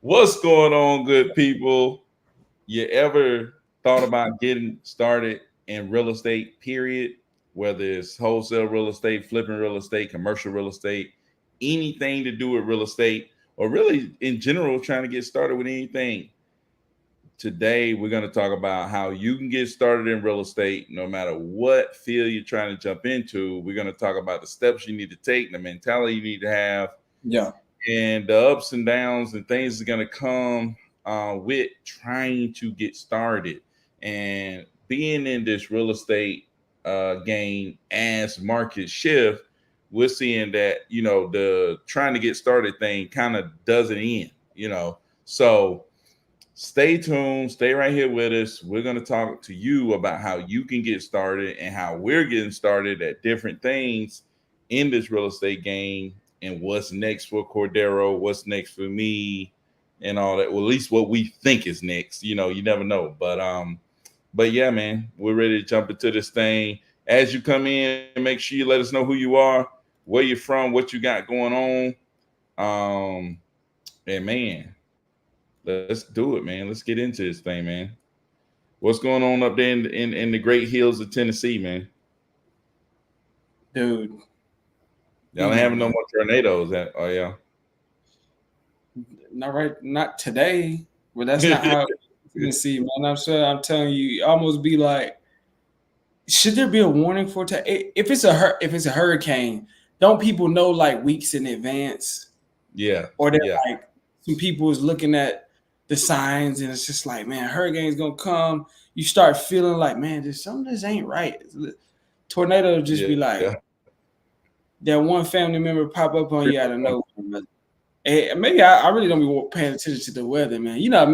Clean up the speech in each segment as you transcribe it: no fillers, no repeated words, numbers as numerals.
What's going on, good people? You ever thought about getting started in real estate, period? Whether it's wholesale real estate, flipping real estate, commercial real estate, anything to do with real estate, or really in general, trying to get started with anything. Today, we're going to talk about how you can get started in real estate no matter what field you're trying to jump into. We're going to talk about the steps you need to take, the mentality you need to have, Yeah. and the ups and downs and things are going to come with trying to get started and being in this real estate game as market shift. We're seeing that the trying to get started thing kind of doesn't end. So stay tuned, stay right here with us. We're going to talk to you about how you can get started and how we're getting started at different things in this real estate game, and what's next for Cordero, what's next for me, and all that. Well, at least what we think is next. You never know. But yeah, man, we're ready to jump into this thing. As you come in, make sure you let us know who you are, where you're from, what you got going on. And man, let's do it, man. Let's get into this thing, man. What's going on up there in the great hills of Tennessee, man? Dude. Y'all ain't having no more tornadoes. Oh yeah. Not today. But that's not how you can see, man. I'm telling you, almost be like, should there be a warning for if it's a hurricane? Don't people know like weeks in advance? Yeah. Or they're like, some people is looking at the signs and it's just like, man, hurricane's gonna come. You start feeling like, man, there's something this ain't right. Tornado just be like, that one family member pop up on you out of nowhere. Hey, maybe I really don't be paying attention to the weather, man. You know,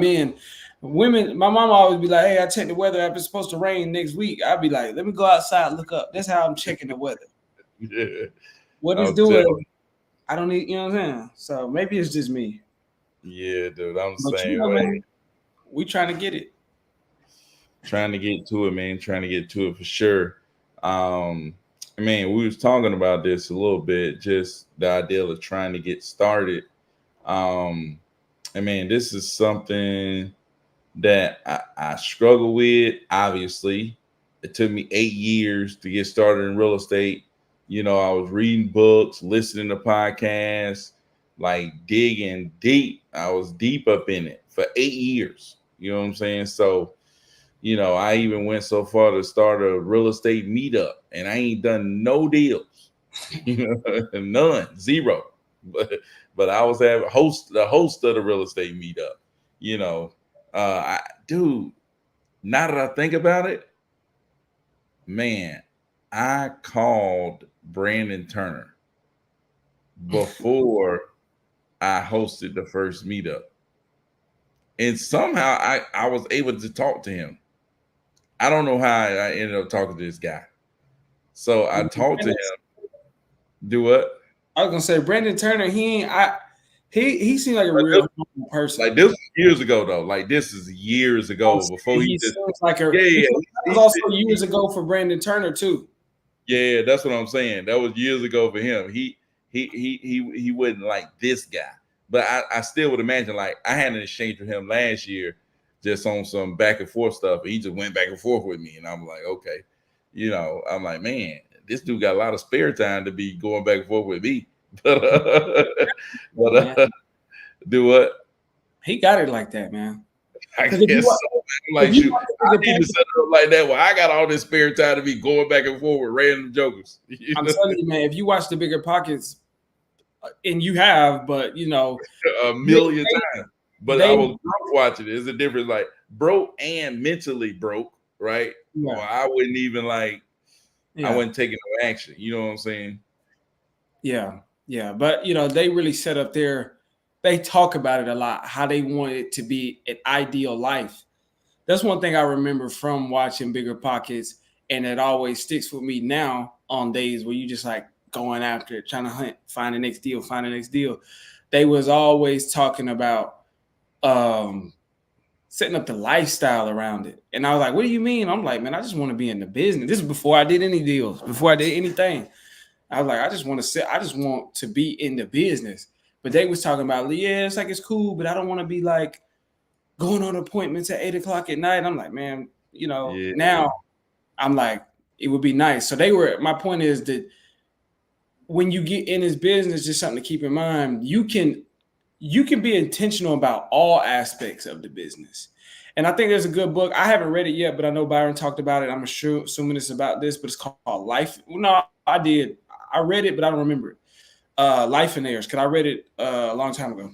women, my mom always be like, hey, I check the weather. If it's supposed to rain next week, I'll be like, let me go outside, look up. That's how I'm checking the weather. Yeah. What it's doing, I don't need, you know what I'm saying? So maybe it's just me. Yeah, dude, I'm the same way. Man, we trying to get it. Trying to get to it, man. Trying to get to it for sure. Man, we was talking about this a little bit, just the idea of trying to get started. And man, this is something that I struggle with. Obviously, it took me 8 years to get started in real estate. I was reading books, listening to podcasts, like digging deep. I was deep up in it for 8 years. You know what I'm saying? So, I even went so far to start a real estate meetup, and I ain't done no deals, none, zero. But I was the host of the real estate meetup. Dude. Now that I think about it, man, I called Brandon Turner before I hosted the first meetup, and somehow I was able to talk to him. I don't know how I ended up talking to this guy. So I talked to him. Do what? I was gonna say Brandon Turner. He seemed like a real person. Like this was years ago though. Like this is years ago before he just like a yeah. That was also years ago for Brandon Turner too. Yeah, that's what I'm saying. That was years ago for him. He wasn't like this guy. But I still would imagine, like, I had an exchange with him last year just on some back and forth stuff. And he just went back and forth with me. And I'm like, okay. I'm like, man, this dude got a lot of spare time to be going back and forth with me. But do what? He got it like that, man. I guess so. Like you, I need to set it up like that. Well, I got all this spare time to be going back and forth with random jokers. I'm telling you, man, if you watch The Bigger Pockets, and you have, but a million times. But I was broke watching it. It's a difference, like broke and mentally broke, right? Yeah. Or I wouldn't even I wasn't taking no action. You know what I'm saying? Yeah. But they really set up they talk about it a lot, how they want it to be an ideal life. That's one thing I remember from watching Bigger Pockets, and it always sticks with me now on days where you just like going after it, trying to hunt, find the next deal. They was always talking about setting up the lifestyle around it. And I was like, what do you mean? I'm like, man, I just want to be in the business. This is before I did any deals, before I did anything. I was like, I just want to be in the business. But they was talking about, yeah, it's like it's cool, but I don't want to be like going on appointments at 8 o'clock at night. I'm like, man, Yeah. now I'm like, it would be nice. So my point is that when you get in this business, just something to keep in mind, you can be intentional about all aspects of the business. And I think there's a good book. I haven't read it yet, but I know Byron talked about it. I'm sure assuming it's about this, but it's called Life. No, I did. I read it, but I don't remember it. Life and Heirs, because I read it a long time ago.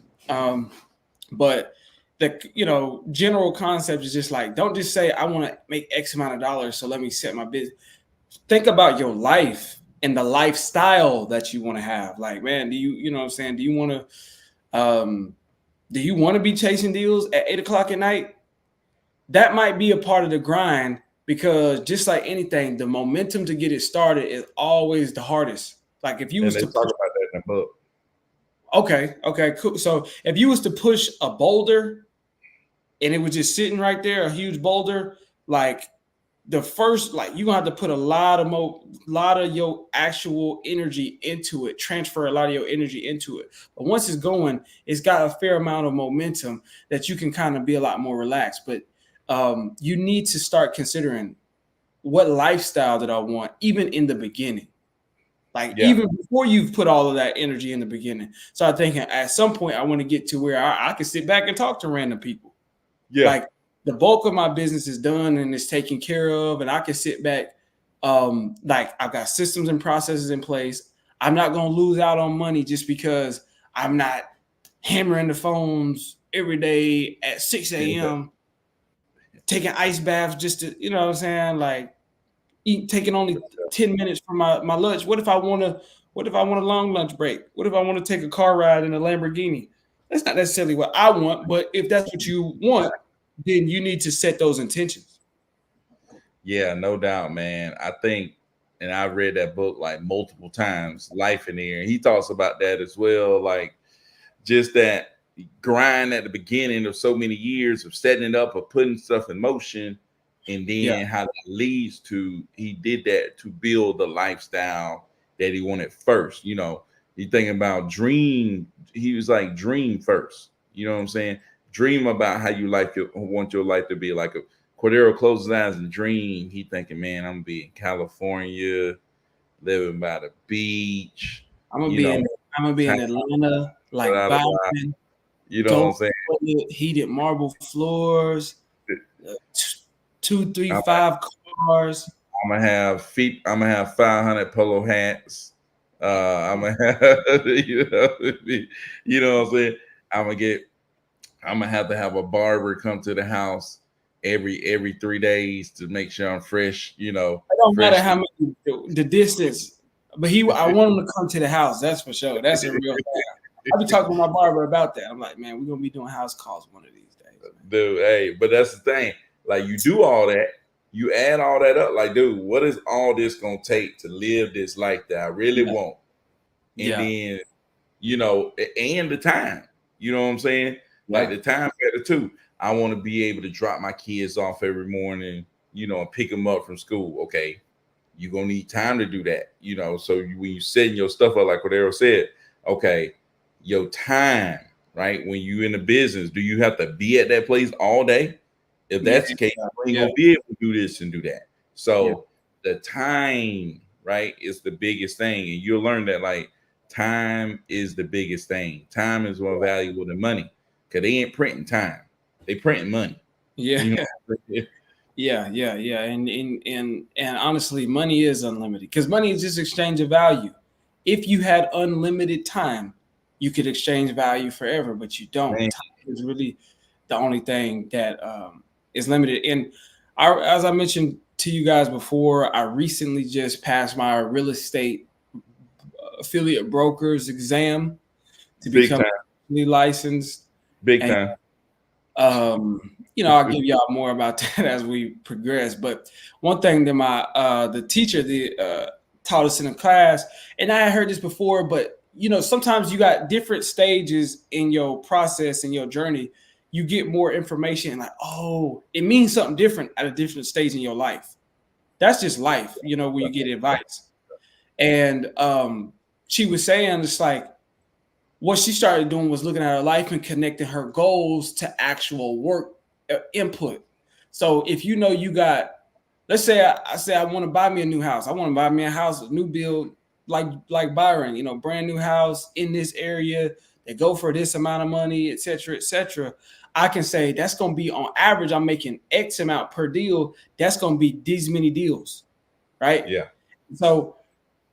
But the general concept is just like, don't just say I want to make X amount of dollars, so let me set my business. Think about your life and the lifestyle that you want to have. Like, man, do you know what I'm saying? Do you want to be chasing deals at 8 o'clock at night? That might be a part of the grind, because just like anything, the momentum to get it started is always the hardest. Like if you And was they to talk about that in the book. okay, cool. So if you was to push a boulder and it was just sitting right there, a huge boulder, like the first, like you're gonna have to put a lot of your actual energy into it, transfer a lot of your energy into it. But once it's going, it's got a fair amount of momentum that you can kind of be a lot more relaxed. But you need to start considering, what lifestyle did I want, even in the beginning. Like Yeah. even before you've put all of that energy in the beginning. So I'm thinking at some point I want to get to where I can sit back and talk to random people. Yeah. Like the bulk of my business is done and it's taken care of, and I can sit back. Like I've got systems and processes in place. I'm not gonna lose out on money just because I'm not hammering the phones every day at 6 Yeah. a.m. taking ice baths just to, you know what I'm saying? Like taking only 10 minutes from my lunch. What if I want a long lunch break? What if I want to take a car ride in a Lamborghini? That's not necessarily what I want, but if that's what you want, then you need to set those intentions. Yeah, no doubt, man. I think, and I've read that book like multiple times, Life in There. And he talks about that as well. Like just that grind at the beginning of so many years of setting it up, of putting stuff in motion, and Yeah. then how that leads to, he did that to build the lifestyle that he wanted first. You thinking about dream. He was like, dream first. You know what I'm saying? Dream about how you want your life to be. Like a Cordero closes his eyes and dream. He thinking, man, I'm gonna be in California, living by the beach. I'm gonna You be know, in I'm gonna be in Atlanta, like blah, blah, blah. Byron, You know what I'm gold saying? heated marble floors, uh, two, three, I'm, 5 cars. I'm gonna have feet. I'm gonna have 500 polo hats. I'm gonna have, you know what I'm saying? I'm gonna get. I'm gonna have to have a barber come to the house every 3 days to make sure I'm fresh. It don't matter Fresh. how many the distance, but I want him to come to the house. That's for sure. That's a real thing. I be talking to my barber about that. I'm like, man, we're gonna be doing house calls one of these days. Dude, hey, but that's the thing. Like you do all that, you add all that up. Like, dude, what is all this gonna take to live this life that I really Yeah. want? And Yeah. then, and the time. You know what I'm saying? Like Yeah. the time factor too. I want to be able to drop my kids off every morning, and pick them up from school. Okay, you're gonna need time to do that. So when you setting your stuff up, like what Errol said, okay, your time, right? When you in the business, do you have to be at that place all day? If Yeah. that's the case, you ain't Yeah. gonna be able to do this and do that. Yeah. So the time, right, is the biggest thing. And you'll learn that like time is the biggest thing. Time is more valuable than money. Cause they ain't printing time. They printing money. Yeah. You know? Yeah. And honestly, money is unlimited, because money is just exchange of value. If you had unlimited time, you could exchange value forever, but you don't. Man, Time is really the only thing that is limited. And as I mentioned to you guys before, I recently just passed my real estate affiliate brokers exam to big become time. licensed. Big And time. I'll give y'all more about that as we progress. But one thing that the teacher taught us in the class, and I had heard this before, but sometimes you got different stages in your process, in your journey. You get more information, and like, oh, it means something different at a different stage in your life. That's just life, where you get advice. And she was saying, it's like, what she started doing was looking at her life and connecting her goals to actual work input. So if you know you got, let's say I say I want to buy me a new house. I want to buy me a house, a new build, like Byron, brand new house in this area. They go for this amount of money, et cetera, et cetera. I can say that's going to be on average. I'm making X amount per deal. That's going to be these many deals, right? Yeah. So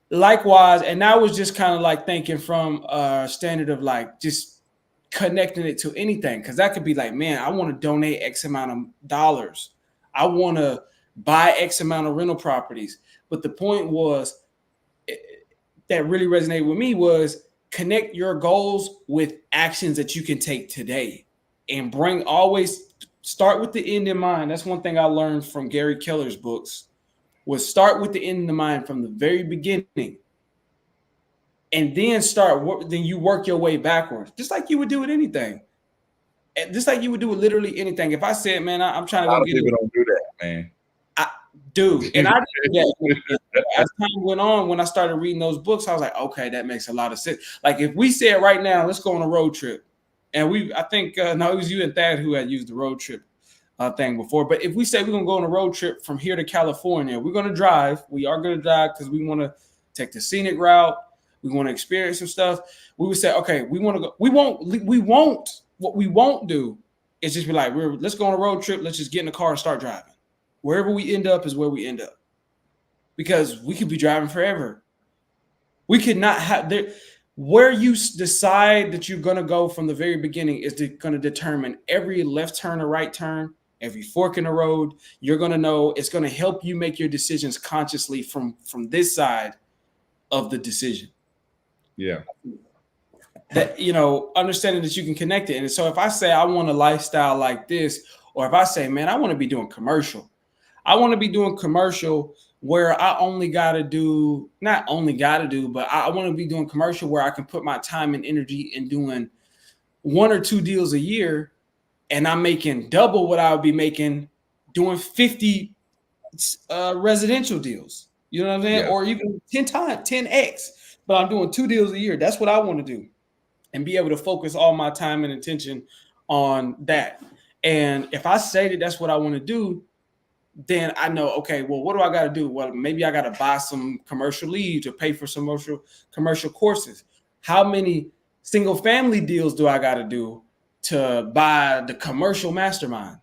likewise, and that was just kind of like thinking from a standard of like just connecting it to anything, because that could be like, man, I want to donate X amount of dollars. I want to buy X amount of rental properties. But the point was that really resonated with me was connect your goals with actions that you can take today, and always start with the end in mind. That's one thing I learned from Gary Keller's books, was start with the end in mind from the very beginning, and then then you work your way backwards, just like you would do with anything. Just like you would do with literally anything. If I said, man, I'm trying A to go lot of get people don't do that, man. I, dude, and I did that. As time went on, when I started reading those books, I was like, okay, that makes a lot of sense. Like if we said right now, let's go on a road trip, and I think no, it was you and Thad who had used the road trip thing before. But if we say we're gonna go on a road trip from here to California, we're gonna drive. We are gonna drive because we want to take the scenic route. We want to experience some stuff. We would say, okay, we want to go. We won't. What we won't do is just be like, let's go on a road trip. Let's just get in the car and start driving. Wherever we end up is where we end up, because we could be driving forever. We could not have there. Where you decide that you're going to go from the very beginning is going to determine every left turn or right turn, every fork in the road. You're going to know, it's going to help you make your decisions consciously from this side of the decision. Yeah. That, understanding that you can connect it. And so if I say I want a lifestyle like this, or if I say, man, I want to be doing commercial, I want to be doing commercial where I only got to do, not only got to do, but I want to be doing commercial where I can put my time and energy in doing 1 or 2 deals a year, and I'm making double what I would be making doing 50 residential deals. You know what I'm saying? Yeah. Or even 10x, but I'm doing 2 deals a year. That's what I want to do, and be able to focus all my time and attention on that. And if I say that that's what I want to do, then I know, okay, well, what do I got to do? Well, maybe I got to buy some commercial leads or pay for some commercial courses. How many single family deals do I got to do to buy the commercial mastermind?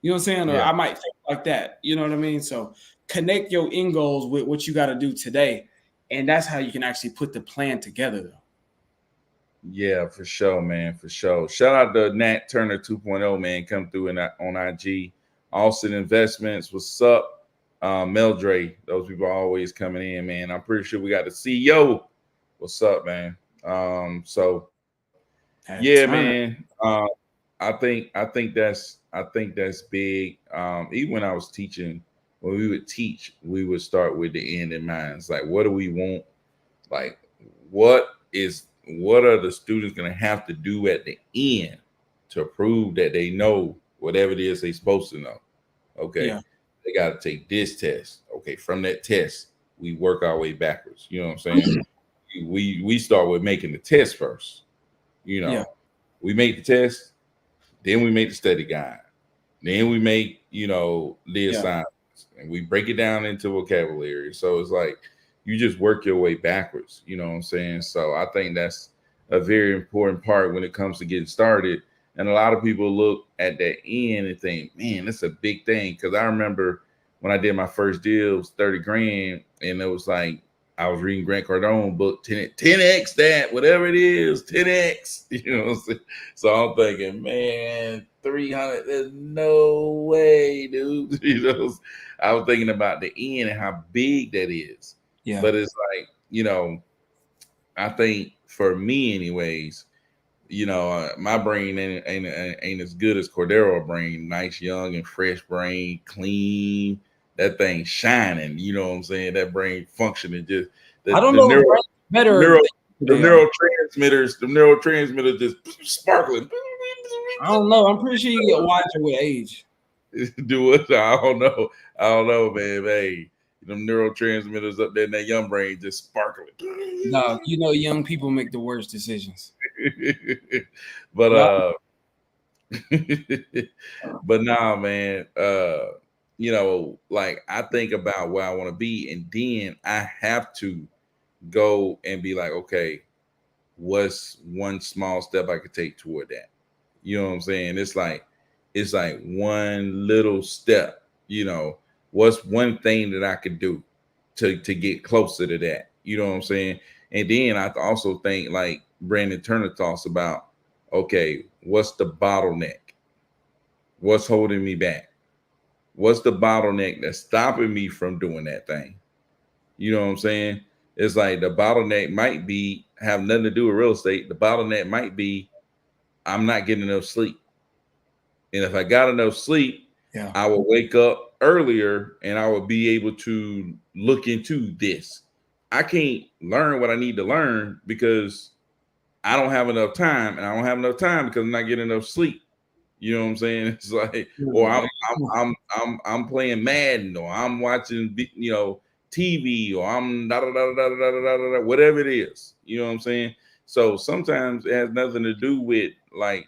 You know what I'm saying? Or Yeah. I might think like that. You know what I mean? So connect your end goals with what you got to do today. And that's how you can actually put the plan together, though. Yeah, for sure, man. For sure. Shout out to Nat Turner 2.0, man. Come through on IG. Austin Investments. What's up? Meldre. Those people are always coming in, man. I'm pretty sure we got the CEO. What's up, man? So yeah, man. I think that's big. Even when I was teaching, when we would teach, we would start with the end in mind. It's like, what do we want? Like, what are the students going to have to do at the end to prove that they know whatever it is they're supposed to know? Okay. Yeah. They got to take this test. Okay. From that test, we work our way backwards. You know what I'm saying? we start with making the test first. We make the test, then we make the study guide, then we make, the assignments, and we break it down into vocabulary. So it's like, you just work your way backwards. You know what I'm saying? So I think that's a very important part when it comes to getting started. And a lot of people look at that end and think, man, that's a big thing. Because I remember when I did my first deal, it was 30 grand. And it was like, I was reading Grant Cardone book, 10x that, whatever it is, 10x. You know what I'm saying? So I'm thinking, man, 300, there's no way, dude. I was thinking about the end and how big that is. Yeah. But it's like, I think for me anyways, my brain ain't as good as Cordero brain. Nice, young, and fresh brain, clean. That thing shining. You know what I'm saying? That brain functioning. Just I don't know. The neurotransmitters just sparkling. I don't know. I'm pretty sure you get wiser with age. Do what? I don't know, man. Hey, them neurotransmitters up there in that young brain just sparkling. No, young people make the worst decisions. But Yeah. but nah, man. Like I think about where I want to be, and then I have to go and be like, okay, what's one small step I could take toward that? You know what I'm saying? It's like one little step, what's one thing that I could do to get closer to that? You know what I'm saying? And then I also think like Brandon Turner talks about, okay, what's the bottleneck? What's holding me back? What's the bottleneck that's stopping me from doing that thing? You know what I'm saying? It's like the bottleneck might be have nothing to do with real estate. The bottleneck might be I'm not getting enough sleep. And if I got enough sleep, Yeah. I will wake up earlier and I will be able to look into this. I can't learn what I need to learn because I don't have enough time, and I don't have enough time because I'm not getting enough sleep. You know what I'm saying? It's like, or I'm playing Madden, or I'm watching TV, or I'm whatever it is. You know what I'm saying? So sometimes it has nothing to do with like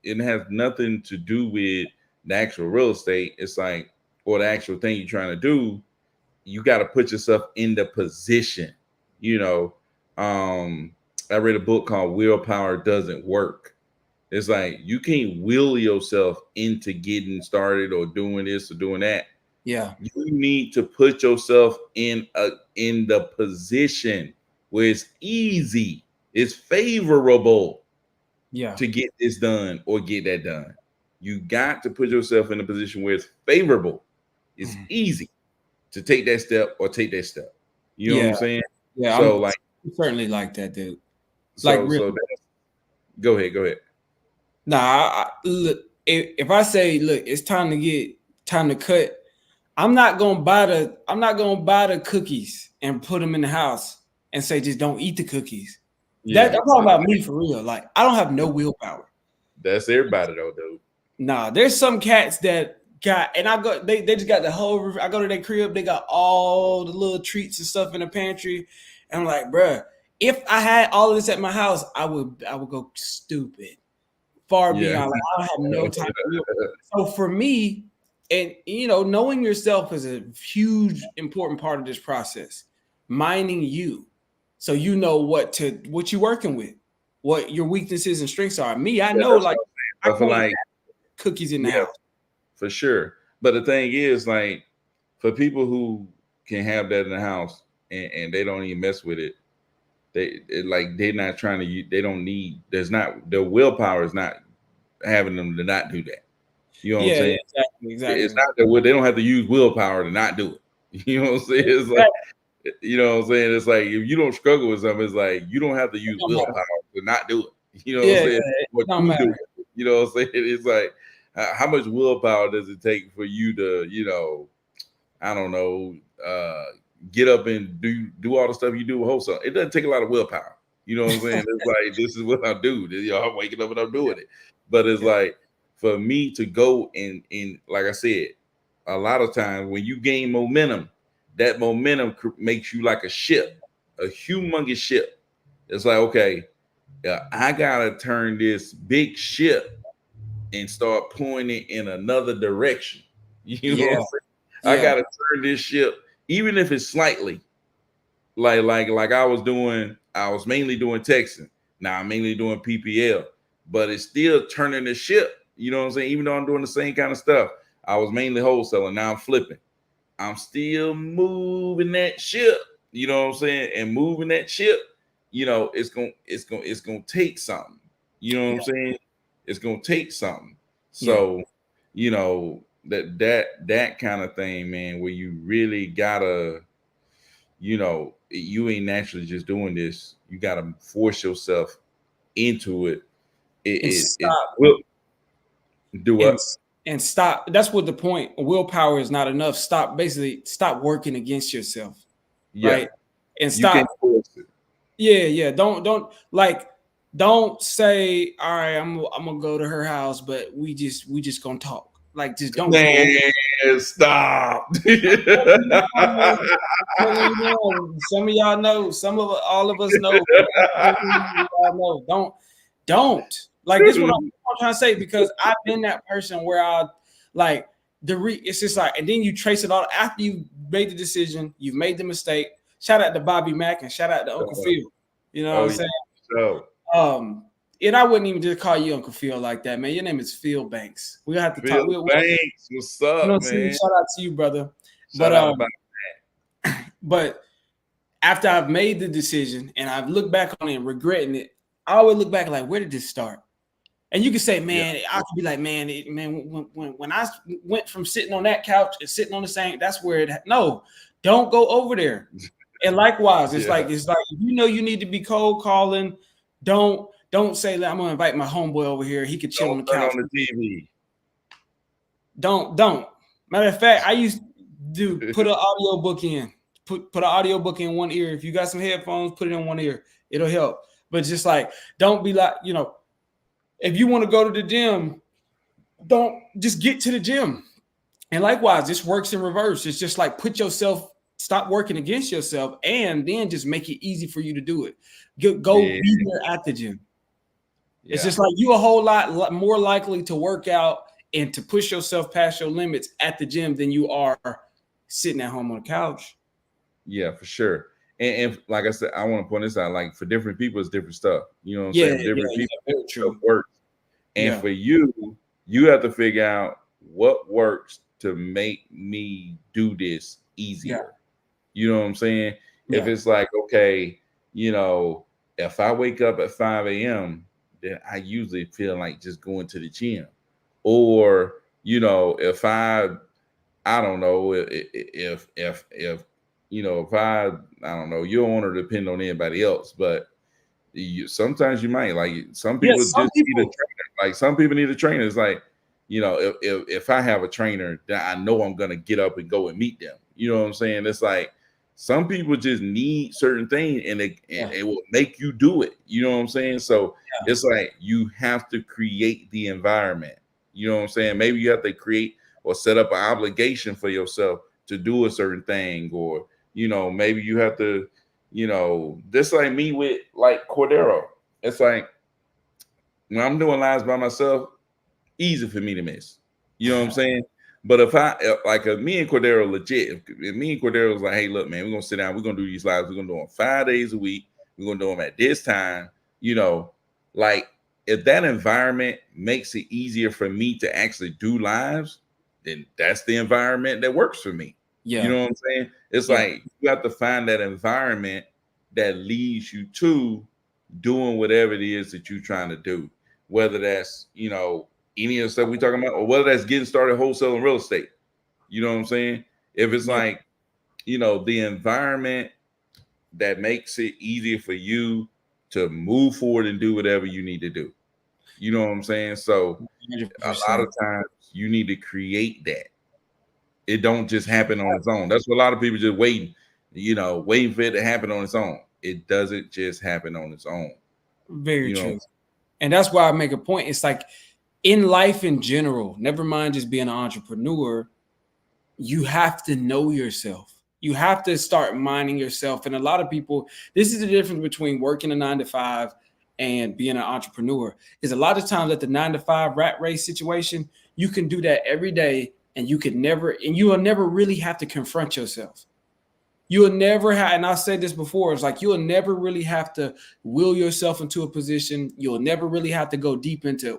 it has nothing to do with the actual real estate. It's like, or the actual thing you're trying to do. You got to put yourself in the position. You know, I read a book called Willpower Doesn't Work. It's like you can't will yourself into getting started or doing this or doing that. Yeah. You need to put yourself in the position where it's easy, it's favorable Yeah. to get this done or get that done. You got to put yourself in a position where it's favorable, it's easy to take that step or take that step. You know what Yeah. I'm saying? Yeah. So I'm like, certainly like that, dude. Like, so really. so that's, go ahead. Nah, look, if I say, look, it's time to cut, I'm not gonna buy the cookies and put them in the house and say just don't eat the cookies. That Yeah, I'm talking about me for real. Like I don't have no willpower. that's everybody though, dude. Nah, there's some cats that got, and I go, they just got the whole. I go to their crib, they got all the little treats and stuff in the pantry, and I'm like, bruh, if I had all of this at my house, I would go stupid, far Yeah. beyond. Like I don't have no time. So for me, and knowing yourself is a huge important part of this process. Mining you, so you know what you're working with, what your weaknesses and strengths are. Me, I Yeah, know, that's like what I I'm saying. I feel can't like, cookies in the yeah, house. for sure. But the thing is, like, for people who can have that in the house and they don't even mess with it, like they're not trying to. They don't need. There's not their willpower is not having them to not do that. You know what I'm Yeah, saying? It's exactly. not that they don't have to use willpower to not do it. You know what I'm saying? It's like, you know what I'm saying? It's like if you don't struggle with something, it's like you don't have to It use don't matter. willpower to not do it. You know what I'm Yeah, saying? yeah, it Or don't to do matter. it. You know what I'm saying? It's like how much willpower does it take for you to, I don't know, get up and do all the stuff you do with wholesale? It doesn't take a lot of willpower. You know what I'm saying? It's like this is what I do. I'm waking up and I'm doing it. But it's Yeah, like for me to go and like I said, a lot of times when you gain momentum, that momentum makes you like a ship, a humongous ship. It's like, okay, I gotta turn this big ship and start pointing in another direction. You know what yeah, I'm saying? I yeah, gotta turn this ship, even if it's slightly, like I was mainly doing texting. Now I'm mainly doing PPL, but it's still turning the ship. You know what I'm saying? Even though I'm doing the same kind of stuff, I was mainly wholesaling. Now I'm flipping. I'm still moving that ship. You know what I'm saying? And moving that ship, it's gonna take something. You know what I'm saying? It's gonna take something. yeah. So, that kind of thing, man, where you really gotta, you ain't naturally just doing this. You gotta force yourself into it. It And it, it stop will do and what? and stop. That's what the point. Willpower is not enough. Stop working against yourself, Yeah, right? And you can stop. force it. Yeah, yeah. Don't say, all right, I'm gonna go to her house, but we just gonna talk. Like just don't go over. Man, Man, stop. Telling you now, some of y'all know, all of us know, y'all know. Don't like this. What I'm trying to say, because I've been that person where I like it's just like, and then you trace it all after you made the decision, you've made the mistake. Shout out to Bobby Mack and shout out to Uncle Phil. You know what I'm saying? So, and I wouldn't even just call you Uncle Phil like that, man. Your name is Phil Banks. We have to Phil talk. Banks, what's up, man? Shout out to you, brother. Shout out about but after I've made the decision and I've looked back on it and regretting it, I always look back like, where did this start? And you can say, man, I could be like, man, when I went from sitting on that couch and sitting on the same, that's where it. No, don't go over there. And likewise, it's like if you know you need to be cold calling. Don't say that I'm gonna invite my homeboy over here. He could chill on the couch on the TV. Don't. Matter of fact, I used to put an audio book in. Put an audio book in one ear. If you got some headphones, put it in one ear. It'll help. But just like, don't be like, if you want to go to the gym, don't just get to the gym. And likewise, this works in reverse. It's just like stop working against yourself, and then just make it easy for you to do it. Go be there at the gym. Yeah. It's just like you a whole lot more likely to work out and to push yourself past your limits at the gym than you are sitting at home on the couch. Yeah, for sure. And like I said, I want to point this out. Like for different people, it's different stuff. You know what I'm saying? For different people, stuff works. And for you have to figure out what works to make me do this easier. Yeah. You know what I'm saying? Yeah. If it's like, okay, if I wake up at 5 a.m., then I usually feel like just going to the gym. Or, if I don't know, if I don't know, you don't want to depend on anybody else, but sometimes you might. Like some people need a trainer. Like some people need a trainer. It's like, if I have a trainer, then I know I'm gonna get up and go and meet them. You know what I'm saying? It's like some people just need certain things, and it will make you do it. You know what I'm saying? So it's like you have to create the environment. You know what I'm saying? Maybe you have to create or set up an obligation for yourself to do a certain thing, or maybe you have to, just like me with like Cordero. It's like when I'm doing lives by myself, easy for me to miss. You know what I'm saying? But if me and Cordero legit, if me and Cordero was like, hey, look, man, we're gonna sit down, we're gonna do these lives, we're gonna do them 5 days a week, we're gonna do them at this time, like if that environment makes it easier for me to actually do lives, then that's the environment that works for me. Yeah. You know what I'm saying? It's like you have to find that environment that leads you to doing whatever it is that you're trying to do, whether that's, any of the stuff we're talking about, or whether that's getting started wholesaling real estate. You know what I'm saying? If it's like, the environment that makes it easier for you to move forward and do whatever you need to do. You know what I'm saying? So 100%. A lot of times you need to create that. It don't just happen on its own. That's what a lot of people just waiting for it to happen on its own. It doesn't just happen on its own. Very true. And that's why I make a point. It's like in life in general, never mind just being an entrepreneur, you have to know yourself. You have to start minding yourself. And a lot of people, this is the difference between working a 9-to-5 and being an entrepreneur, is a lot of times at the 9-to-5 rat race situation, you can do that every day and you will never really have to confront yourself. You'll never have, and I've said this before, it's like you'll never really have to will yourself into a position. You'll never really have to go deep into,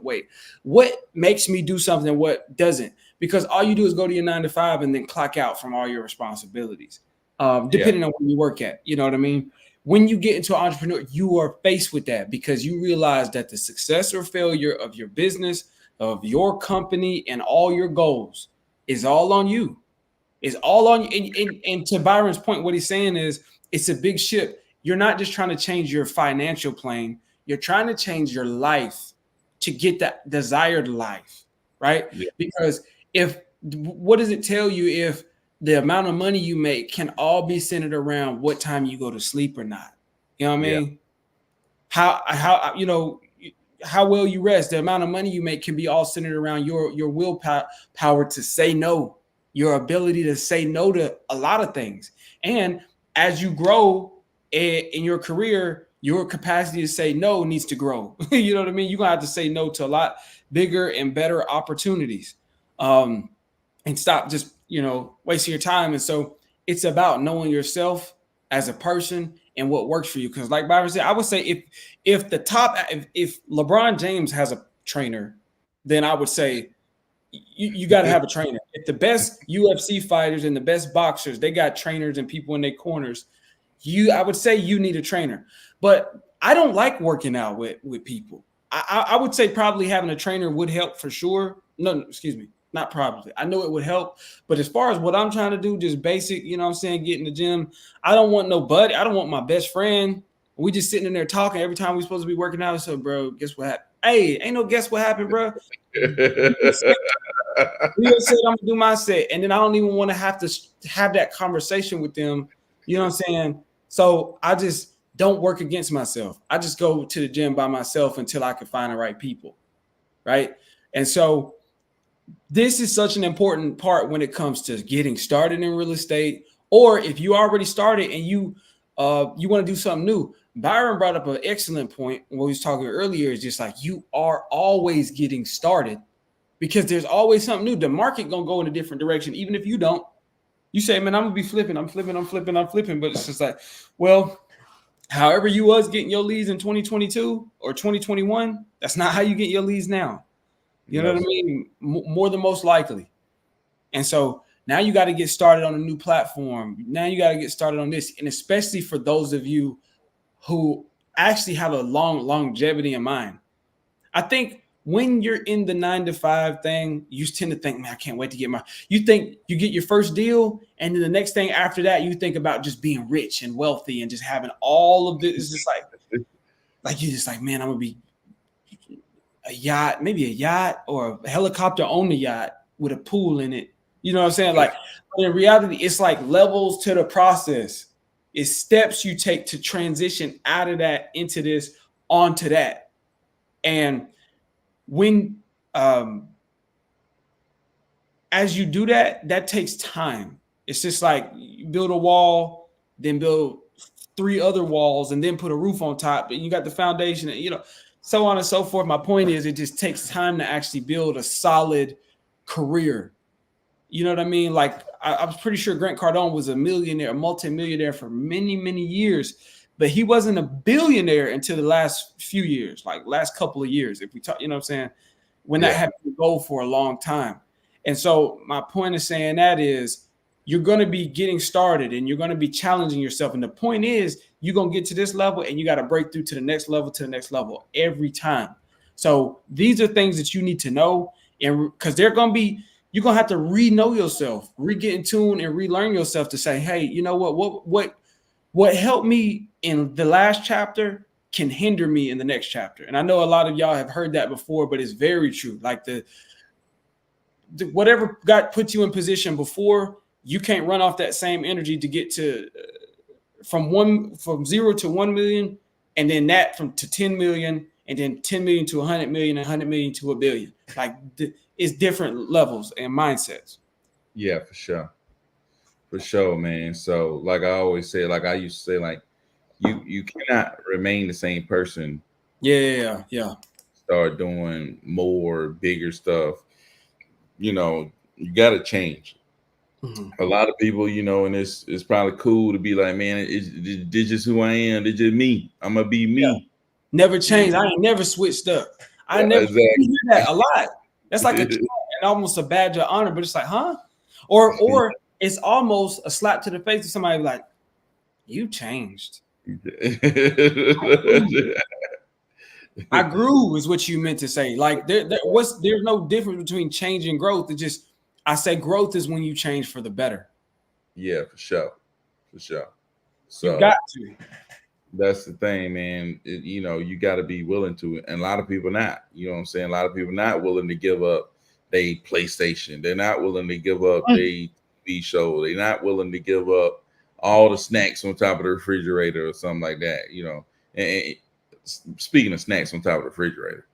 what makes me do something, what doesn't? Because all you do is go to your 9-to-5 and then clock out from all your responsibilities, depending on where you work at. You know what I mean? When you get into an entrepreneur, you are faced with that because you realize that the success or failure of your business, of your company, and all your goals is all on you. It's all on you. And to Byron's point, what he's saying is it's a big ship. You're not just trying to change your financial plane. You're trying to change your life to get that desired life, right? Yeah. Because what does it tell you if the amount of money you make can all be centered around what time you go to sleep or not? You know what I mean? Yeah. How well you rest, the amount of money you make can be all centered around your willpower to say no. your ability to say no to a lot of things. And as you grow in your career, your capacity to say no needs to grow. You know what I mean? You're gonna have to say no to a lot bigger and better opportunities, and stop just wasting your time. And so it's about knowing yourself as a person and what works for you. Because like Byron said, I would say if LeBron James has a trainer, then I would say you got to have a trainer. If the best UFC fighters and the best boxers, they got trainers and people in their corners, I would say you need a trainer. But I don't like working out with people. I would say probably having a trainer would help for sure. No, excuse me, not probably. I know it would help. But as far as what I'm trying to do, just basic, you know what I'm saying, get in the gym, I don't want nobody. I don't want my best friend. We just sitting in there talking every time we're supposed to be working out. So, bro, guess what happened? Hey, ain't no guess what happened, bro. Leo said I'm gonna do my set, and then I don't even want to have that conversation with them. You know what I'm saying? So I just don't work against myself. I just go to the gym by myself until I can find the right people, right? And so this is such an important part when it comes to getting started in real estate, or if you already started and you want to do something new. Byron brought up an excellent point when we was talking earlier. Is just like you are always getting started because there's always something new. The market gonna go in a different direction, even if you don't. You say, man, I'm gonna be flipping. I'm flipping. But it's just like, well, however you was getting your leads in 2022 or 2021, that's not how you get your leads now. You know what I mean? More than most likely. And so now you got to get started on a new platform. Now you got to get started on this. And especially for those of you who actually have a long longevity in mind. I think when you're in the 9-to-5 thing, you tend to think, man, I can't wait to get you think you get your first deal. And then the next thing after that, you think about just being rich and wealthy and just having all of this. It's just like you're just like, man, I'm going to be a yacht, maybe a yacht or a helicopter on the yacht with a pool in it. You know what I'm saying? Like in reality, it's like levels to the process. It's steps you take to transition out of that into this, onto that. And when as you do that, that takes time. It's just like you build a wall, then build 3 other walls, and then put a roof on top, and you got the foundation, and so on and so forth. My point is, it just takes time to actually build a solid career. You know what I mean? Like I was pretty sure Grant Cardone was a millionaire, a multimillionaire for many, many years, but he wasn't a billionaire until the last few years, like last couple of years. If we talk, you know what I'm saying? When that happened to go for a long time. And so my point of saying that is you're going to be getting started and you're going to be challenging yourself. And the point is you're going to get to this level and you got to break through to the next level every time. So these are things that you need to know, and because they're going to be, you're going to have to re-know yourself, re-get in tune and relearn yourself to say, hey, you know what helped me in the last chapter can hinder me in the next chapter. And I know a lot of y'all have heard that before, but it's very true. Like the whatever put you in position before, you can't run off that same energy to get to from 0 to 1 million, and then that to 10 million, and then 10 million to 100 million, and 100 million to $1 billion. Like it's different levels and mindsets. Yeah, for sure, man. So like I always say, like I used to say, like you cannot remain the same person. Yeah. Start doing more bigger stuff. You got to change. Mm-hmm. A lot of people, and it's probably cool to be like, man, it's just who I am. It's just me. I'm gonna be me. Yeah. Never change. I ain't never switched up. I never hear that a lot. That's like and almost a badge of honor, but it's like, huh? Or it's almost a slap to the face of somebody like, you changed. I grew is what you meant to say. Like there's no difference between change and growth. It's just I say growth is when you change for the better. Yeah, for sure. So you got to. That's the thing, man. You got to be willing to, and a lot of people not. You know what I'm saying? A lot of people not willing to give up their PlayStation. They're not willing to give up their TV show. They're not willing to give up all the snacks on top of the refrigerator or something like that. And speaking of snacks on top of the refrigerator,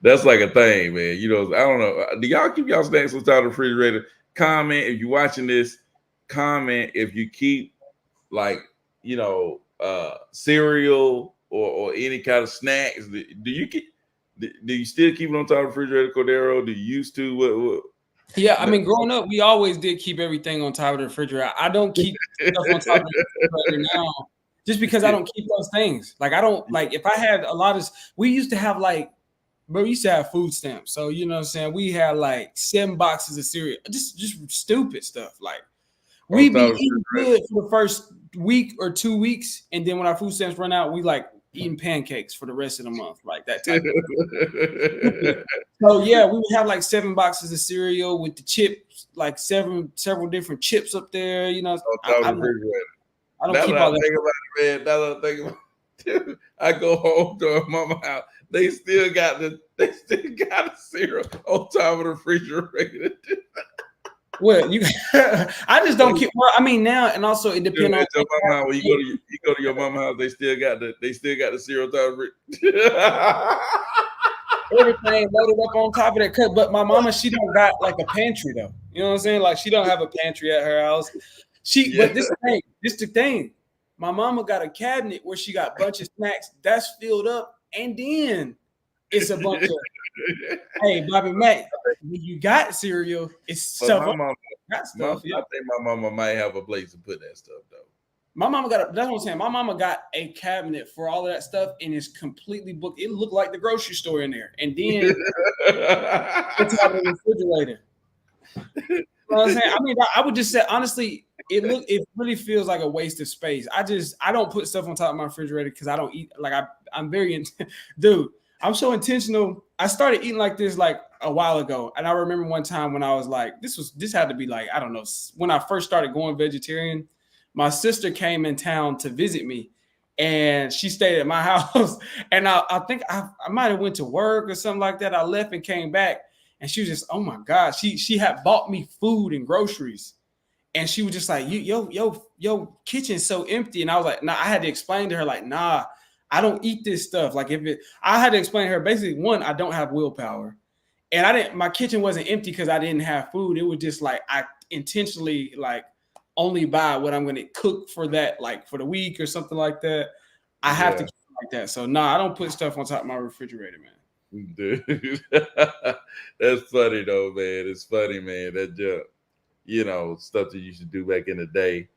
That's like a thing, man. You know, I don't know. Do y'all keep y'all snacks on top of the refrigerator? Comment if you're watching this. Comment if you keep like cereal or any kind of snacks. Do you keep? Do you still keep it on top of the refrigerator, Cordero? Do you used to? What? Yeah, I mean, growing up, we always did keep everything on top of the refrigerator. I don't keep stuff on top of the refrigerator now, just because I don't keep those things. Like I don't like if I had a lot of. We used to have like, bro, we used to have food stamps. So you know what I'm saying. We had like 7 boxes of cereal, just stupid stuff. Like we be eating good for the first week or 2 weeks, and then when our food stamps run out, we like eating pancakes for the rest of the month, like that type of. So yeah, we would have like 7 boxes of cereal with the chips, like several different chips up there. You know, I don't keep all that. Think about it, man. Now that I think about it, I go home to my mama house. They still got the cereal on top of the refrigerator. Well, you, I just don't keep. Well, I mean now, and also it depends on. Your mama, when you go to your mama house, they still got the cereal on top of it. Everything loaded up on top of that cut. But my mama, she don't got like a pantry though. You know what I'm saying? Like she don't have a pantry at her house. But this the thing. My mama got a cabinet where she got a bunch of snacks that's filled up, and then it's a bunch of hey, Bobby Mac, when you got cereal, it's stuff. I think my mama might have a place to put that stuff though. My mama that's what I'm saying. My mama got a cabinet for all of that stuff, and it's completely booked. It looked like the grocery store in there, and then it's out of the refrigerator. You know what I'm saying? I mean, I would just say honestly, it really feels like a waste of space. I don't put stuff on top of my refrigerator because I don't eat like I'm very dude. I'm so intentional. I started eating like this like a while ago, and I remember one time when I was like, this had to be like I don't know when I first started going vegetarian. My sister came in town to visit me, and she stayed at my house. And I think I might have went to work or something like that. I left and came back, and she was just, oh my God, she had bought me food and groceries, and she was just like, your kitchen's so empty. And I was like, nah, I had to explain to her like, nah, I don't eat this stuff. Like I had to explain to her basically one, I don't have willpower, and my kitchen wasn't empty because I didn't have food. It was just like I intentionally like only buy what I'm going to cook for that, like for the week or something like that. I have to keep it like that. So I don't put stuff on top of my refrigerator, man. Dude, that's funny though, man. It's funny, man. That just, stuff that you used to do back in the day,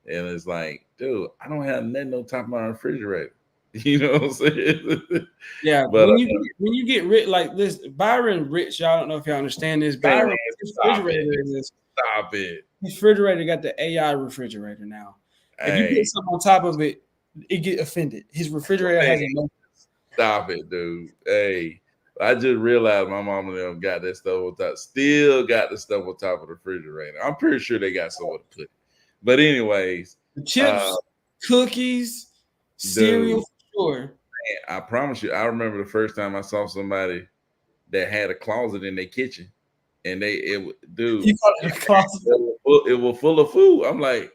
and it's like, dude, I don't have nothing on top of my refrigerator. You know what I'm saying? Yeah, but when you get rich like this, Byron Rich, y'all don't know if y'all understand this. Byron refrigerator is stop it. His refrigerator got the AI refrigerator now. If you put something on top of it, it get offended. His refrigerator has no. Stop it, dude. Hey, I just realized my mom and them got that stuff on top. Still got the stuff on top of the refrigerator. I'm pretty sure they got somewhere to put it. But anyways, the chips, cookies, cereal, for sure. Man, I promise you, I remember the first time I saw somebody that had a closet in their kitchen. And it was full of food. I'm like,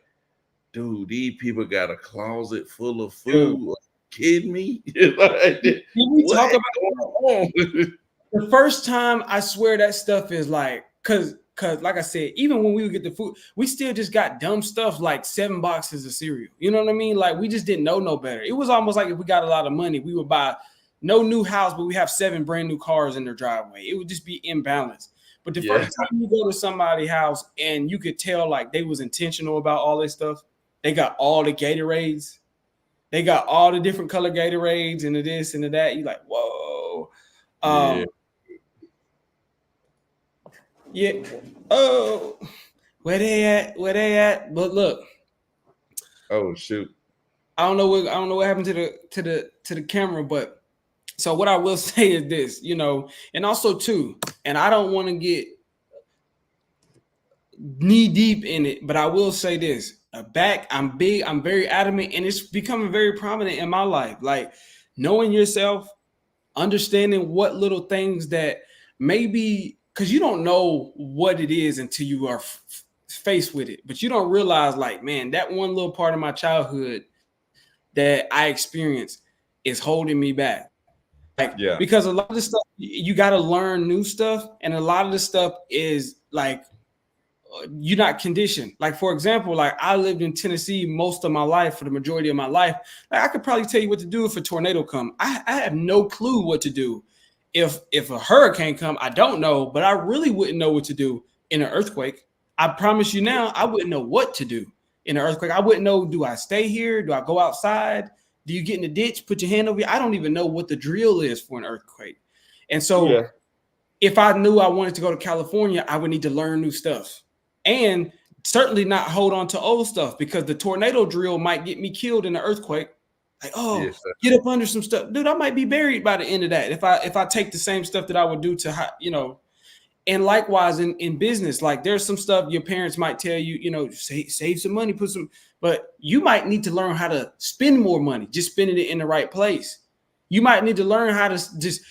dude, these people got a closet full of food. Are you kidding me? Like, can we talk about the first time? I swear that stuff is like, cause like I said, even when we would get the food, we still just got dumb stuff like 7 boxes of cereal. You know what I mean? Like we just didn't know no better. It was almost like if we got a lot of money, we would buy no new house, but we have 7 brand new cars in their driveway. It would just be imbalanced. But the first time you go to somebody's house and you could tell like they was intentional about all this stuff, they got all the Gatorades, they got all the different color Gatorades and the this and the that. You like, whoa. Yeah. Oh, where they at? But look. Oh shoot. I don't know what happened to the camera, but so what I will say is this, and also too, and I don't want to get knee deep in it, but I will say this. I'm very adamant, and it's becoming very prominent in my life. Like knowing yourself, understanding what little things that maybe, because you don't know what it is until you are faced with it, but you don't realize like, man, that one little part of my childhood that I experienced is holding me back. Like, Yeah. because a lot of the stuff you got to learn new stuff, and a lot of the stuff is like you're not conditioned. Like, for example, like I lived in Tennessee most of my life, for the majority of my life. Like, I could probably tell you what to do if a tornado come. I have no clue what to do. If a hurricane come, I don't know, but I really wouldn't know what to do in an earthquake. I promise you now, I wouldn't know what to do in an earthquake. I wouldn't know, do I stay here? Do I go outside? Do you get in the ditch, put your hand over you? I don't even know what the drill is for an earthquake. And so if I knew I wanted to go to California, I would need to learn new stuff. And certainly not hold on to old stuff, because the tornado drill might get me killed in an earthquake. Like, oh, Yes, get up under some stuff, dude. I might be buried by the end of that if I take the same stuff that I would do to, you know. And likewise in business, like there's some stuff your parents might tell you, you know, save some money, put some, but you might need to learn how to spend more money, just spending it in the right place. You might need to learn how to just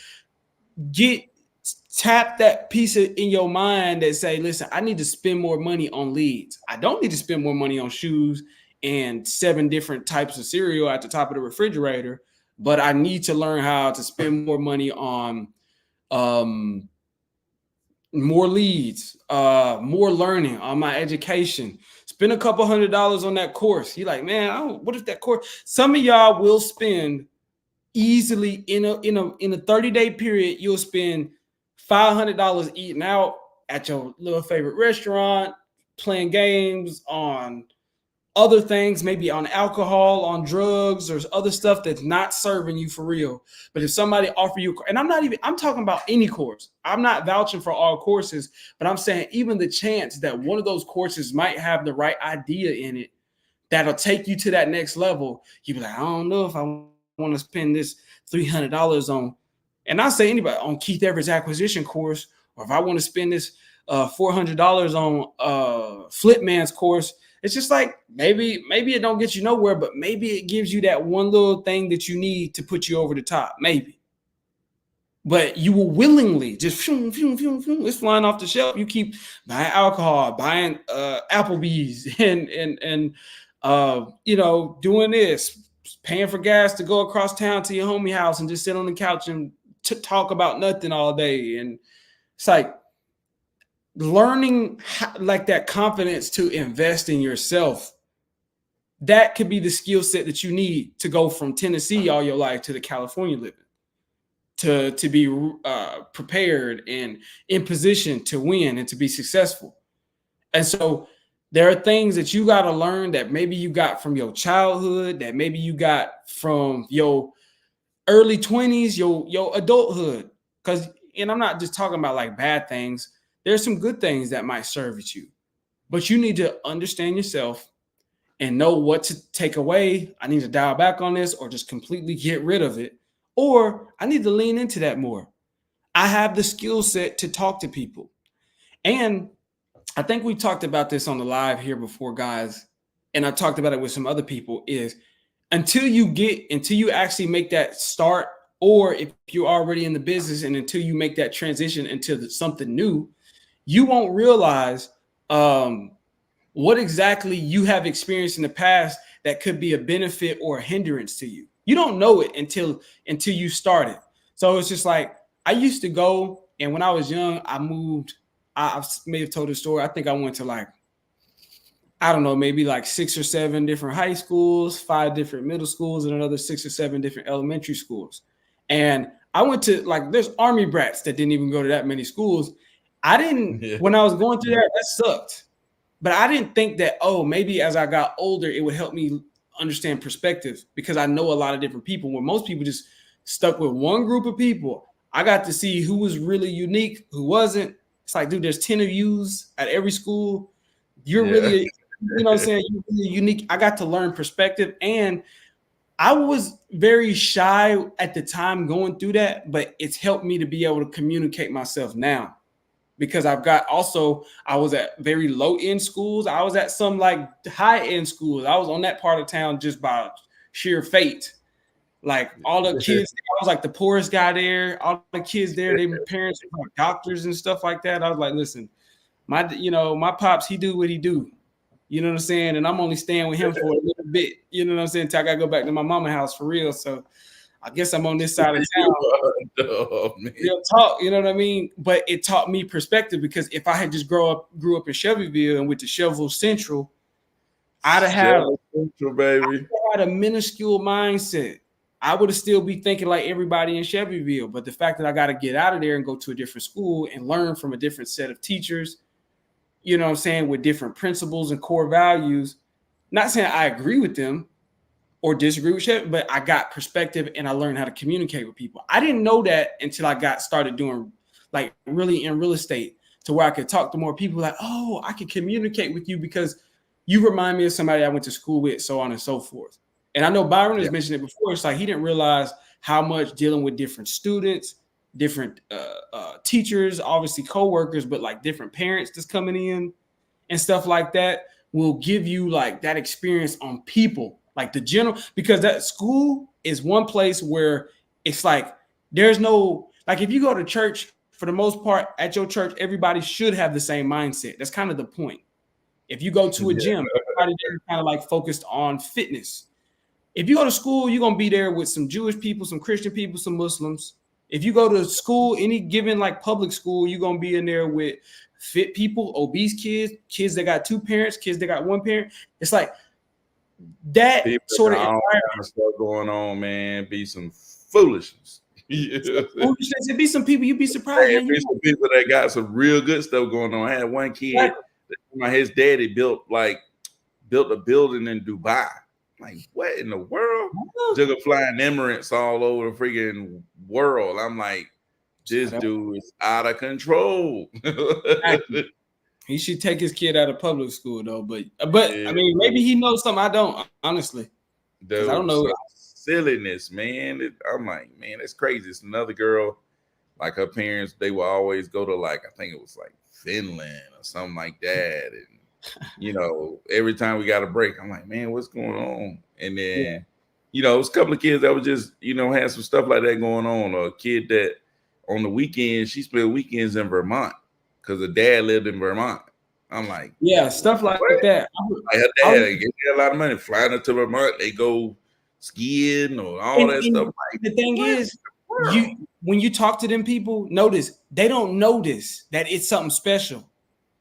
tap that piece in your mind that say, listen, I need to spend more money on leads. I don't need to spend more money on shoes and 7 different types of cereal at the top of the refrigerator, but I need to learn how to spend more money on more leads, more learning on my education. Spend a couple $100 on that course. You're like, man, what if that course? Some of y'all will spend easily in a 30-day period. You'll spend $500 eating out at your little favorite restaurant, playing games, on other things, maybe on alcohol, on drugs, or other stuff that's not serving you for real. But if somebody offer you, and I'm talking about any course. I'm not vouching for all courses, but I'm saying even the chance that one of those courses might have the right idea in it that'll take you to that next level, you be like, I don't know if I want to spend this $300 on, and I say anybody, on Keith Everett's acquisition course, or if I want to spend this $400 on Flipman's course. It's just like maybe it don't get you nowhere, but maybe it gives you that one little thing that you need to put you over the top, maybe. But you will willingly just it's flying off the shelf. You keep buying alcohol, buying Applebee's, and you know, doing this, paying for gas to go across town to your homie house and just sit on the couch and talk about nothing all day. And it's like learning like that confidence to invest in yourself. That could be the skill set that you need to go from Tennessee all your life to the California living, to be prepared and in position to win and to be successful. And so there are things that you got to learn that maybe you got from your childhood, that maybe you got from your early 20s, your adulthood. And I'm not just talking about like bad things. There's some good things that might serve you, but you need to understand yourself and know what to take away. I need to dial back on this, or just completely get rid of it, or I need to lean into that more. I have the skill set to talk to people. And I think we talked about this on the live here before, guys, and I talked about it with some other people, is until you actually make that start, or if you're already in the business and until you make that transition into something new, you won't realize what exactly you have experienced in the past that could be a benefit or a hindrance to you. You don't know it until you start it. So it's just like, I used to go, and when I was young, I moved. I may have told the story. I think I went to like, I don't know, maybe like 6 or 7 different high schools, 5 different middle schools, and another 6 or 7 different elementary schools. And I went to, like, there's army brats that didn't even go to that many schools. When I was going through that sucked. But I didn't think that, oh, maybe as I got older, it would help me understand perspective, because I know a lot of different people, where most people just stuck with one group of people. I got to see who was really unique, who wasn't. It's like, dude, there's 10 of yous at every school. You're really, you know what I'm saying? You're really unique. I got to learn perspective. And I was very shy at the time going through that, but it's helped me to be able to communicate myself now. Because I was at very low end schools. I was at some like high end schools. I was on that part of town just by sheer fate. Like all the kids, I was like the poorest guy there. All the kids there, their parents were doctors and stuff like that. I was like, listen, my pops, he do what he do. You know what I'm saying? And I'm only staying with him for a little bit. You know what I'm saying? Until I gotta go back to my mama's house for real. So I guess I'm on this side of town. Oh, Real talk, you know what I mean? But it taught me perspective, because if I had just grew up in Shelbyville and went to Shelbyville Central, I'd have Central, baby. had a minuscule mindset. I would have still be thinking like everybody in Shelbyville. But the fact that I got to get out of there and go to a different school and learn from a different set of teachers, you know what I'm saying, with different principles and core values. Not saying I agree with them or disagree with shit, but I got perspective and I learned how to communicate with people. I didn't know that until I got started doing like really in real estate, to where I could talk to more people like, oh, I can communicate with you because you remind me of somebody I went to school with, so on and so forth. And I know Byron has mentioned it before. It's like he didn't realize how much dealing with different students, different teachers, obviously coworkers, but like different parents that's coming in and stuff like that will give you like that experience on people, like the general, because that school is one place where it's like there's no, like if you go to church, for the most part at your church, everybody should have the same mindset. That's kind of the point. If you go to a gym, everybody there is kind of like focused on fitness. If you go to school, you're gonna be there with some Jewish people, some Christian people, some Muslims. If you go to school, any given like public school, you're gonna be in there with fit people, obese kids, kids that got two parents, kids that got one parent. It's like that people sort of all kind of stuff going on, man. Be some foolishness. It be some people you'd be surprised. Man, be some people that got some real good stuff going on. I had one kid, his daddy built a building in Dubai. Like, what in the world? Juggle flying Emirates all over the freaking world. I'm like, this dude is out of control. He should take his kid out of public school though, but I mean, maybe he knows something I don't, honestly. Dude, I don't know. Silliness, man. I'm like, man, that's crazy. It's another girl, like her parents, they will always go to like, I think it was like Finland or something like that. And you know, every time we got a break, I'm like, man, what's going on? And then, you know, it was a couple of kids that was just, you know, had some stuff like that going on. Or a kid that on the weekends, she spent weekends in Vermont because her dad lived in Vermont. I'm like, yeah, stuff like that. Like her dad gave her a lot of money, flying her to Vermont. They go skiing or all that stuff. Like, the thing is, when you talk to them people, notice they don't notice that it's something special.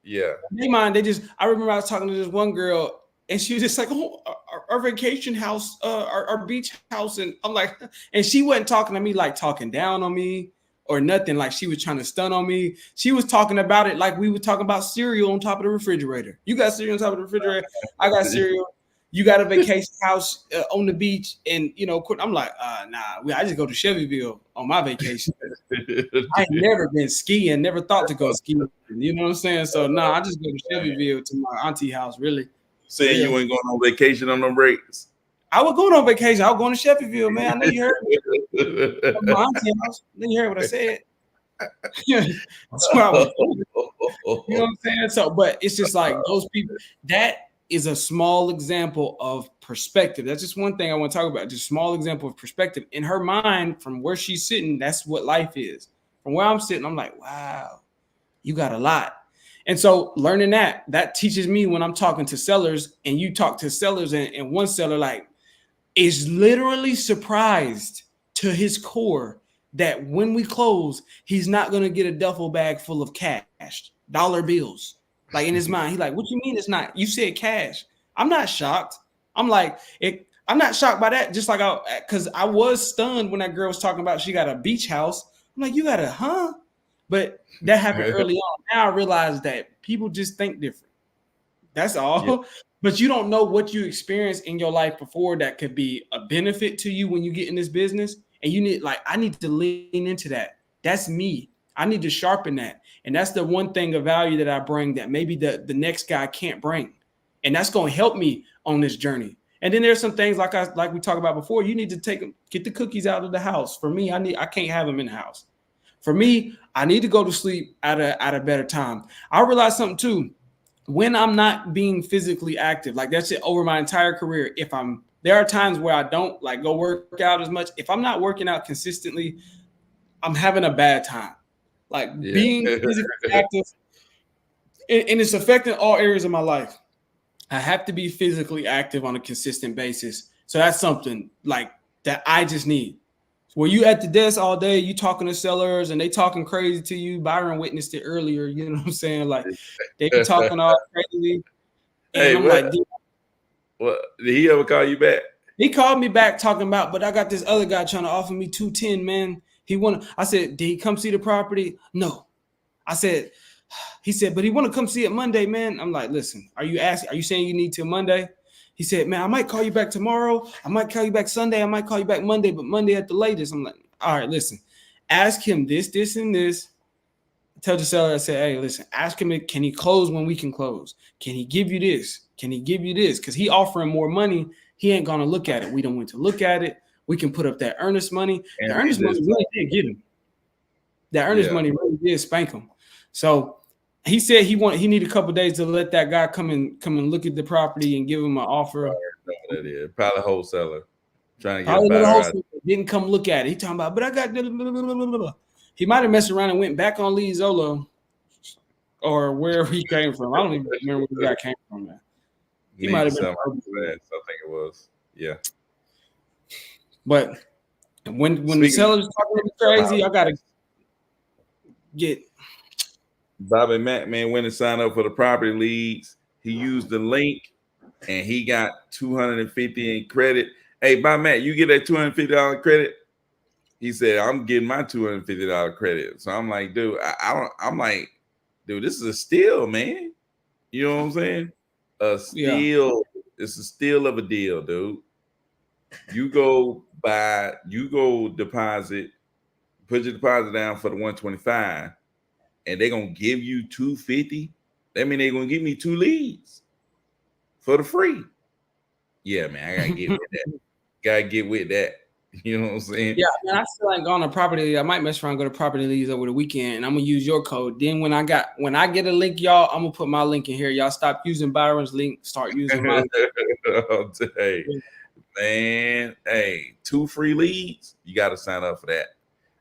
Yeah. In their mind, I remember I was talking to this one girl and she was just like, oh, our vacation house, our beach house. And I'm like, and she wasn't talking to me like talking down on me or nothing. Like she was trying to stun on me. She was talking about it like we were talking about cereal on top of the refrigerator. You got cereal on top of the refrigerator. I got cereal. You got a vacation house on the beach, and you know, I'm like, nah. I just go to Shelbyville on my vacation. I ain't never been skiing, never thought to go skiing. You know what I'm saying? So I just go to Shelbyville to my auntie house. Really? Saying you ain't going on vacation on them breaks? I was going on vacation. I was going to Shelbyville, man. I know you heard me. My auntie house. Then you heard what I said. That's where I was. You know what I'm saying? So, but it's just like those people that is a small example of perspective. That's just one thing I want to talk about. Just small example of perspective. In her mind, from where she's sitting, that's what life is. From where I'm sitting, I'm like, wow, you got a lot. And so learning that teaches me when I'm talking to sellers, and you talk to sellers, and one seller like is literally surprised to his core that when we close, he's not going to get a duffel bag full of cash, dollar bills. Like in his mind, he's like, what you mean it's not? You said cash. I'm not shocked. I'm like, I'm not shocked by that. Just like because I was stunned when that girl was talking about she got a beach house. I'm like, you got a, huh? But that happened early on. Now I realize that people just think different. That's all. Yeah. But you don't know what you experienced in your life before that could be a benefit to you when you get in this business. And you need, like, I need to lean into that. That's me. I need to sharpen that. And that's the one thing of value that I bring that maybe the next guy can't bring. And that's going to help me on this journey. And then there's some things like we talked about before. You need to get the cookies out of the house. For me, I can't have them in the house. For me, I need to go to sleep at a better time. I realized something too. When I'm not being physically active, like that's it over my entire career. There are times where I don't like go work out as much. If I'm not working out consistently, I'm having a bad time. Like being physically active, and it's affecting all areas of my life. I have to be physically active on a consistent basis. So that's something like that I just need. Were you at the desk all day? You talking to sellers and they talking crazy to you? Byron witnessed it earlier. You know what I'm saying? Like they be talking all crazy, and Hey, I'm like, what did he ever call you back? he called me back talking about, but I got this other guy trying to offer me 210, man. He want. I said, did he come see the property? No. I said, he said, but he want to come see it Monday, man. I'm like, listen, are you asking? Are you saying you need till Monday? He said, man, I might call you back tomorrow. I might call you back Sunday. I might call you back Monday, but Monday at the latest. I'm like, all right, listen, ask him this, and this. Tell the seller, I said, hey, listen, ask him, can he close when we can close? Can he give you this? Can he give you this? Because he offering more money. He ain't going to look at it. We don't want to look at it. We can put up that earnest money. The earnest money really did get him. That earnest money really did spank him. So he said he need a couple days to let that guy come and look at the property and give him an offer. That is probably wholesaler trying to get probably a buyer out. Didn't come look at it. He talking about, but I got blah, blah, blah, blah. He might have messed around and went back on Lee Zolo or wherever he came from. I don't even remember where the guy came from. Man. He might have been. I think it was. Yeah. But when the seller's talking crazy, I gotta get. Bobby Mack, man, went and signed up for the property leagues. He used the link and he got $250 in credit. Hey, Bobby Mack, you get that $250 credit? He said, I'm getting my $250 credit. So I'm like, dude, I'm like, dude, this is a steal, man. You know what I'm saying? A steal. Yeah. It's a steal of a deal, dude. You go deposit, put your deposit down for the 125, and they're gonna give you 250. That mean they're gonna give me 2 leads for the free. Yeah, man, I gotta get with that. Gotta get with that. You know what I'm saying? Yeah, man, I still ain't going to property. I might mess around, go to property leads over the weekend, and I'm gonna use your code. Then when I get a link, y'all, I'm gonna put my link in here. Y'all stop using Byron's link, start using my link. Hey, man, hey, 2 free leads, you got to sign up for that.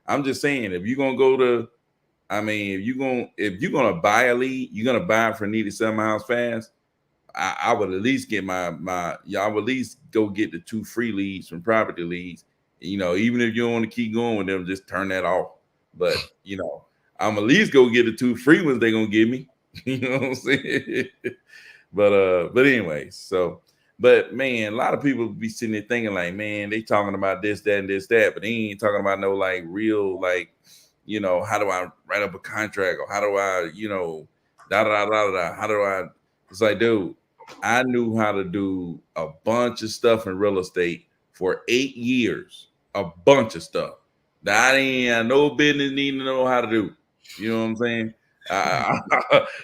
I'm just saying, if you're gonna go to, if you're gonna buy a lead, you're gonna buy it for need to sell my house fast. I would at least get I would at least go get the 2 free leads from property leads. You know, even if you don't want to keep going with them, just turn that off. But you know, I'm at least go get the 2 free ones they're gonna give me. You know what I'm saying? But anyway, so but man, a lot of people be sitting there thinking like, man, they talking about this, that, and this, that, but they ain't talking about no like real, like, you know, how do I write up a contract, or how do I, you know, da da da da. How do I? It's like, dude, I knew how to do a bunch of stuff in real estate for 8 years. A bunch of stuff that I didn't have no business needing to know how to do. You know what I'm saying?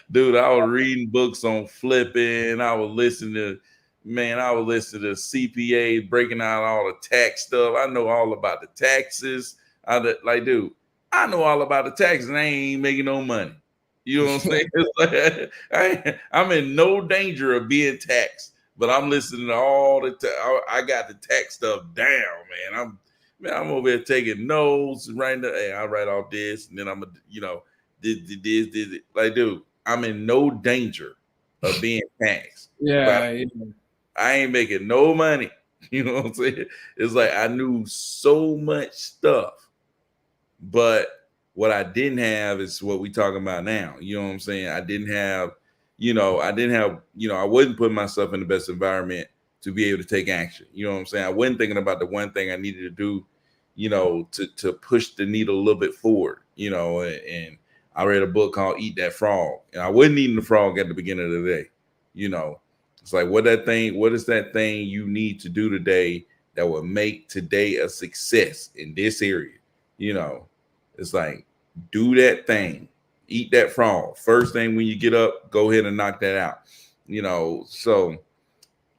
Dude, I was reading books on flipping. I was listening to CPA breaking out all the tax stuff. I know all about the taxes. Dude, I know all about the taxes and I ain't making no money. You know what I'm saying? It's like, I'm in no danger of being taxed, but I'm listening to all the I got the tax stuff down, man. I'm over here taking notes and writing. Hey, I write off this, and then I'm, you know, this. Like, dude, I'm in no danger of being taxed. Yeah. I ain't making no money. You know what I'm saying? It's like I knew so much stuff, but what I didn't have is what we talking about now. You know what I'm saying? I wasn't putting myself in the best environment to be able to take action. You know what I'm saying? I wasn't thinking about the one thing I needed to do, you know, to push the needle a little bit forward, you know, and I read a book called Eat That Frog. And I wasn't eating the frog at the beginning of the day. You know, it's like, what is that thing you need to do today that will make today a success in this area? You know, it's like, do that thing, eat that frog. First thing when you get up, go ahead and knock that out. You know, so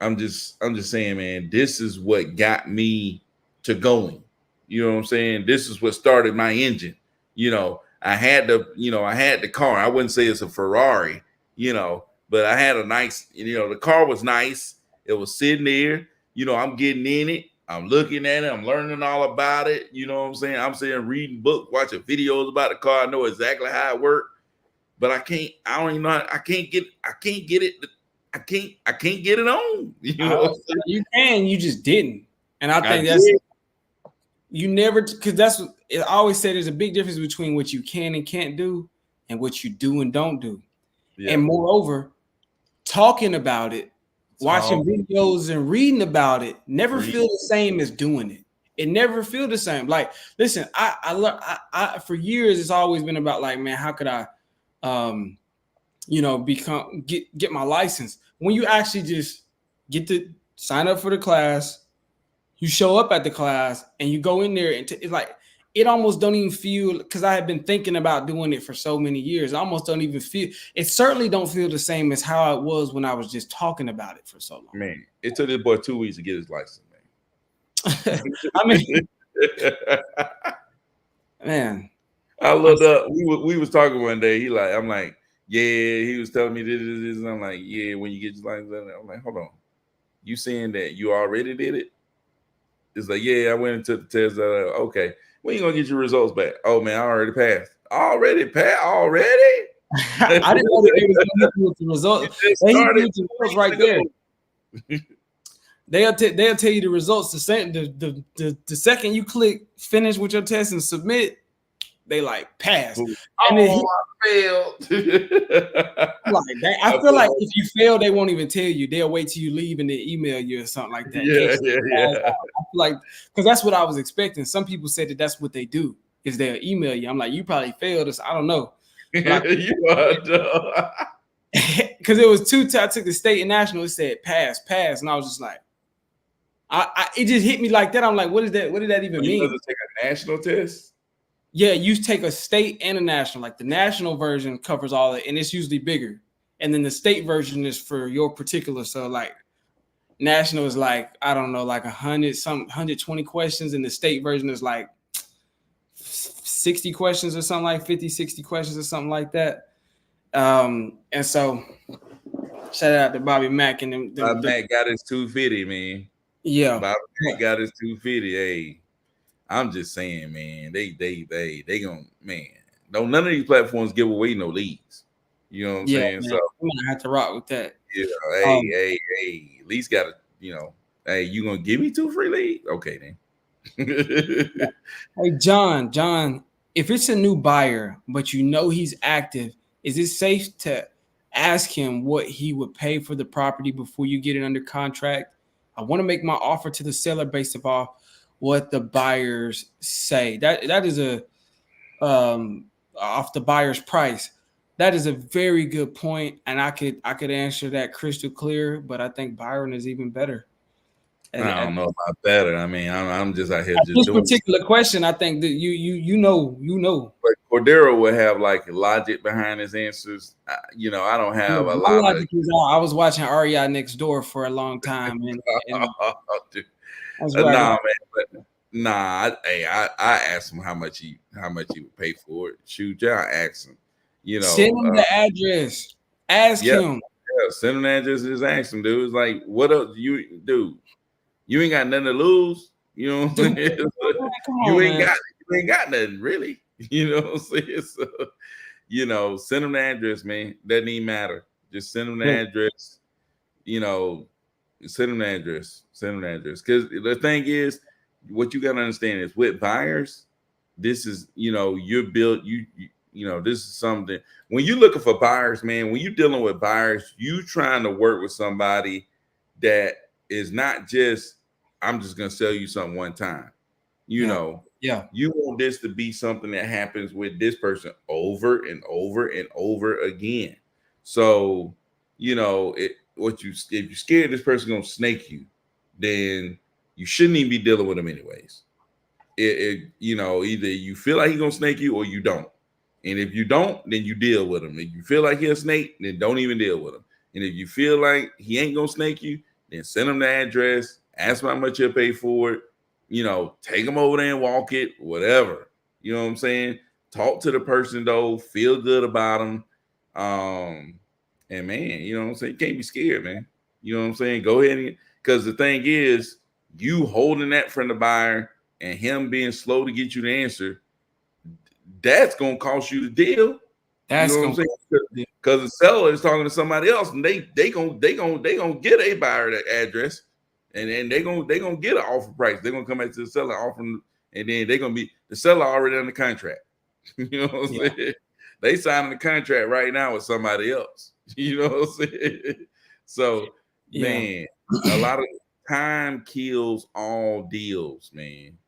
I'm just saying, man, this is what got me to going. You know what I'm saying? This is what started my engine. You know, I had the car. I wouldn't say it's a Ferrari, you know, but I had a nice, you know, the car was nice. It was sitting there, you know, I'm getting in it. I'm looking at it. I'm learning all about it. You know what I'm saying? I'm saying reading books, watching videos about the car. I know exactly how it works, but I can't get it on. You know, you can, you just didn't. And I think you never, because that's what I always say. There's a big difference between what you can and can't do, and what you do and don't do. Yeah. And moreover, talking about it, watching videos and reading about it never feel the same as doing it. It never feel the same. Like, listen, I for years it's always been about like, man, how could I get my license? When you actually just get to sign up for the class, you show up at the class and you go in there and it's like it almost don't even feel, because I have been thinking about doing it for so many years. I almost don't even feel it. Certainly don't feel the same as how it was when I was just talking about it for so long. Man, it took this boy 2 weeks to get his license, man. I mean, man, I looked up. We was talking one day. I'm like, yeah. He was telling me this. And I'm like, yeah. When you get your license, I'm like, hold on. You saying that you already did it? It's like, yeah, I went into the test. Okay, when you gonna get your results back? Oh man, I already passed. Already? I didn't know that they was gonna hit you with the results. They hit you with the results right there. They'll tell you the results the second you click finish with your test and submit. They like pass. I failed. Like that. I feel like if you fail, they won't even tell you. They'll wait till you leave and then email you or something like that. Yeah. I feel like, because that's what I was expecting. Some people said that that's what they do, is they'll email you. I'm like, you probably failed us. I don't know. You are because it was 2 times. I took the state and national. It said pass, and I was just like, it just hit me like that. I'm like, what is that? What did that even mean? You take a national test? Yeah, you take a state and a national. Like the national version covers all it, and it's usually bigger. And then the state version is for your particular. So like national is like, I don't know, like 120 questions, and the state version is like 60 questions or something, like 50, 60 questions or something like that. And so shout out to Bobby Mack and them. Bobby Mack got his 250, man. Yeah. Bobby Mack got his 250. Hey, I'm just saying, man, they gonna, man, none of these platforms give away no leads. You know what I'm saying? Man, so I'm gonna have to rock with that. Yeah, hey, at least gotta, hey, you gonna give me 2 free leads? Okay then. Hey, John, if it's a new buyer, but you know he's active, is it safe to ask him what he would pay for the property before you get it under contract? I want to make my offer to the seller based upon what the buyers say. That is off the buyer's price. That is a very good point, and I could answer that crystal clear, but I think Byron is even better. I don't know about better. I mean, I'm just out here just this doing particular question. I think that you know. But Cordero would have like logic behind his answers. I don't have a lot of. I was watching REI Next Door for a long time, and nah, man, but nah. I asked him how much he would pay for it. Shoot, I asked him. Send him the address. Ask him. Yeah, send him the address. Just ask him, dude. It's like, what else you do? You ain't got nothing to lose. You know what I'm saying? You ain't got nothing really. You know what I'm saying? So, send him the address, man. Doesn't even matter. Just send him the address. Send him the address. Send him the address. Because the thing is, what you gotta understand is with buyers, this is, you're built, this is something. When you're looking for buyers, man, when you're dealing with buyers, you trying to work with somebody that is not just, I'm just gonna sell you something one time. You want this to be something that happens with this person over and over and over again. So, if you're scared this person gonna snake you, then you shouldn't even be dealing with them anyways. Either you feel like he's gonna snake you or you don't. And if you don't, then you deal with him. If you feel like he'll snake, then don't even deal with him. And if you feel like he ain't gonna snake you, then send him the address, ask him how much he'll pay for it, take him over there and walk it, whatever. You know what I'm saying? Talk to the person though, feel good about him. And man, you know what I'm saying? You can't be scared, man. You know what I'm saying? Go ahead because the thing is, you holding that from the buyer and him being slow to get you the answer, that's gonna cost you the deal. That's what I'm saying? Because the seller is talking to somebody else, and they gonna get a buyer that address, and then they gonna get an offer price. They're gonna come back to the seller offering, and then they're gonna be the seller already under contract. You know what I'm Yeah. saying? They signing the contract right now with somebody else. You know what I'm saying? So, Yeah. man, a lot of time kills all deals, man.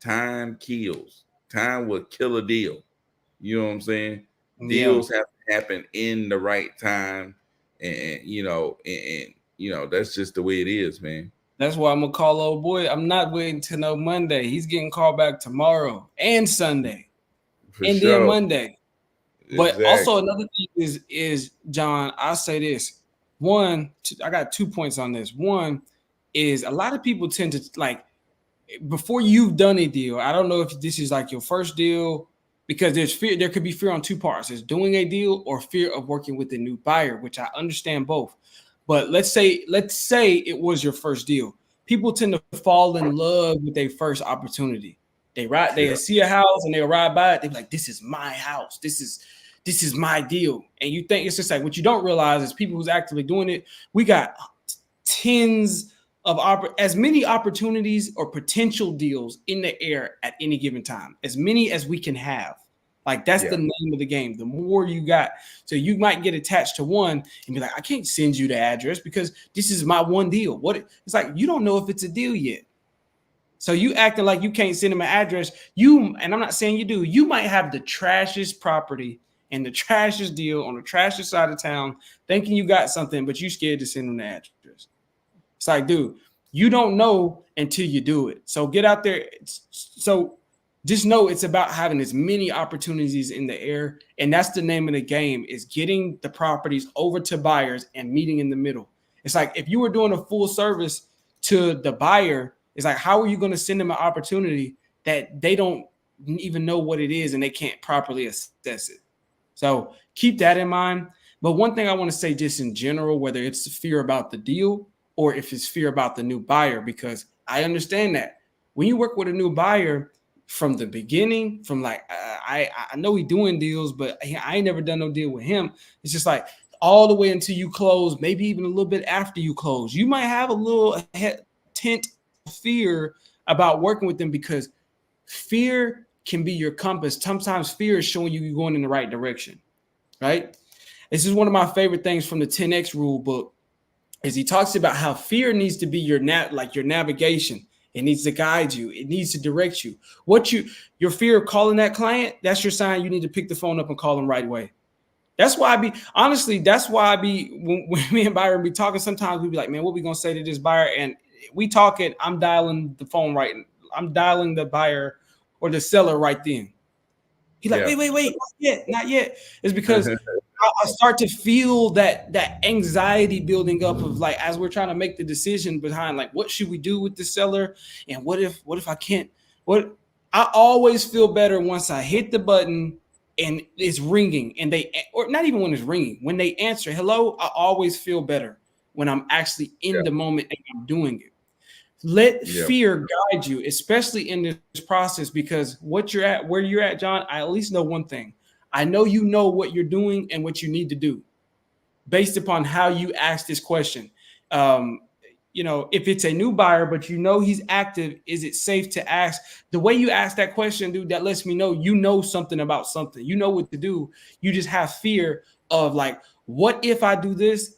Time kills. Time will kill a deal. You know what I'm saying? Yeah. Deals have to happen in the right time, and that's just the way it is, man. That's why I'm gonna call old boy. I'm not waiting till no Monday. He's getting called back tomorrow and Sunday For and then sure. Monday. But also Exactly. another thing is John, I'll say this. One, I got 2 points on this. One is a lot of people tend to like before you've done a deal. I don't know if this is like your first deal because there's fear. There could be fear on two parts: there's doing a deal or fear of working with a new buyer, which I understand both. But let's say it was your first deal. People tend to fall in love with their first opportunity. They Yeah. see a house and they'll ride by it. They're like, this is my house. This is my deal. And you think it's just like what you don't realize is people who's actively doing it. We got tens of as many opportunities or potential deals in the air at any given time, as many as we can have. Like that's the Yeah. name of the game. The more you got, so you might get attached to one and be like, I can't send you the address because this is my one deal. What it's like, you don't know if it's a deal yet. So you acting like you can't send them an address. And I'm not saying you do. You might have the trashiest property and the trashiest deal on the trashiest side of town, thinking you got something, but you scared to send them the address. It's like, dude, you don't know until you do it. So get out there. So just know it's about having as many opportunities in the air. And that's the name of the game is getting the properties over to buyers and meeting in the middle. It's like if you were doing a full service to the buyer, it's like, how are you going to send them an opportunity that they don't even know what it is and they can't properly assess it? So keep that in mind. But one thing I want to say just in general, whether it's fear about the deal or if it's fear about the new buyer, because I understand that when you work with a new buyer from the beginning, from like, I know he's doing deals, but I ain't never done no deal with him. It's just like all the way until you close, maybe even a little bit after you close, you might have a little tint of fear about working with them because fear can be your compass. Sometimes fear is showing you're going in the right direction, right? This is one of my favorite things from the 10X rule book is he talks about how fear needs to be your your navigation. It needs to guide you. It needs to direct you. Your fear of calling that client, that's your sign you need to pick the phone up and call them right away. That's why that's why I be when me and Byron be talking, sometimes we be like, man, what we gonna say to this buyer? And we talking, I'm dialing the phone right. I'm dialing the buyer or the seller right then. He's like, Yeah. wait, not yet. It's because I start to feel that anxiety building up of like as we're trying to make the decision behind like what should we do with the seller and what if I can't what I always feel better once I hit the button and it's ringing and they or not even when it's ringing when they answer hello. I always feel better when I'm actually in Yeah. the moment and I'm doing it. Let Yeah. fear guide you, especially in this process, because where you're at, John, I at least know one thing. I know you know what you're doing and what you need to do based upon how you ask this question. Um, if it's a new buyer, but you know he's active, is it safe to ask? The way you ask that question, dude, that lets me know you know something about something. You know what to do. You just have fear of like, what if I do this?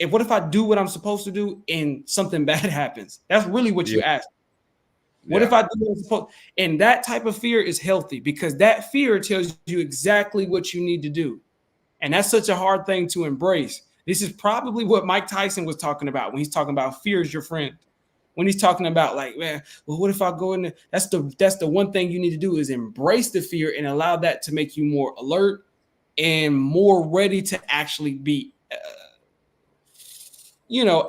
What if I do what I'm supposed to do and something bad happens? That's really what Yeah. you ask. What if Yeah. I do what I'm supposed? And that type of fear is healthy because that fear tells you exactly what you need to do. And that's such a hard thing to embrace. This is probably what Mike Tyson was talking about when he's talking about fear is your friend. When he's talking about like, man, well, what if I go in there? That's the one thing you need to do is embrace the fear and allow that to make you more alert and more ready to actually be,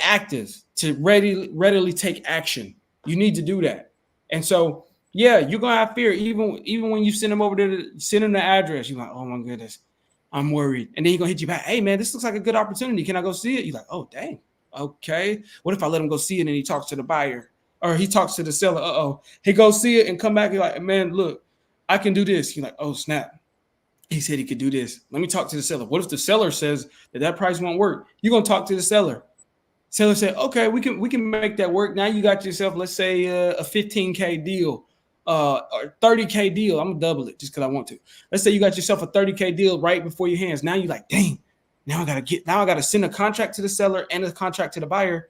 active to readily take action. You need to do that. And so, yeah, you're gonna have fear even when you send them over to send them the address. You're like, oh my goodness, I'm worried. And then he's gonna hit you back. Hey man, this looks like a good opportunity. Can I go see it? You're like, oh dang, okay. What if I let him go see it and he talks to the buyer or he talks to the seller? He goes see it and come back. You're like, man, look, I can do this. You're like, oh snap. He said he could do this. Let me talk to the seller. What if the seller says that price won't work? You're gonna talk to the seller. Seller said, okay, we can make that work. Now you got yourself, let's say, a 15K deal. a 30K deal. I'm gonna double it just because I want to. Let's say you got yourself a 30K deal right before your hands. Now you're like, dang, now I gotta send a contract to the seller and a contract to the buyer.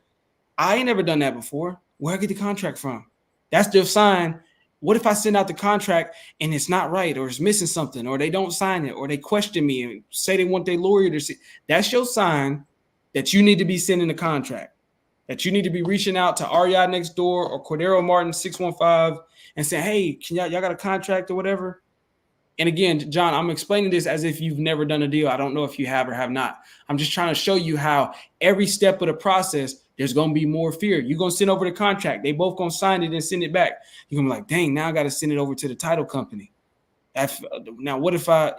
I ain't never done that before. Where I get the contract from? That's the sign. What if I send out the contract and it's not right, or it's missing something, or they don't sign it, or they question me and say they want their lawyer to see? That's your sign that you need to be sending the contract. That you need to be reaching out to REI next door or Cordero Martin 615 and saying, hey, can y'all got a contract or whatever? And again, John, I'm explaining this as if you've never done a deal. I don't know if you have or have not. I'm just trying to show you how every step of the process, there's going to be more fear. You're going to send over the contract. They both going to sign it and send it back. You're going to be like, dang, now I got to send it over to the title company. Now, what if I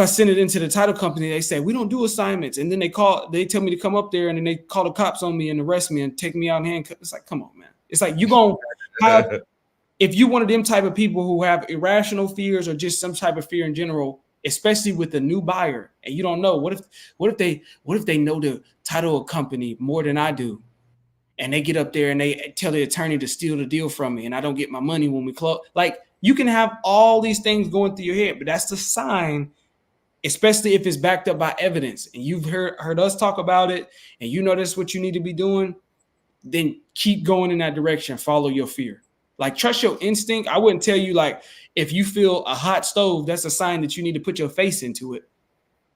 send it into the title company? They say, we don't do assignments. And then they tell me to come up there, and then they call the cops on me and arrest me and take me out in handcuffs. It's like, come on, man. It's like, you're going to have, if you're one of them type of people who have irrational fears or just some type of fear in general, especially with a new buyer, and you don't know, what if they know the title company more than I do, and they get up there and they tell the attorney to steal the deal from me, and I don't get my money when we close? Like, you can have all these things going through your head, but that's the sign, especially if it's backed up by evidence, and you've heard us talk about it, and you know that's what you need to be doing. Then keep going in that direction. Follow your fear. Like, trust your instinct. I wouldn't tell you, like, if you feel a hot stove, that's a sign that you need to put your face into it.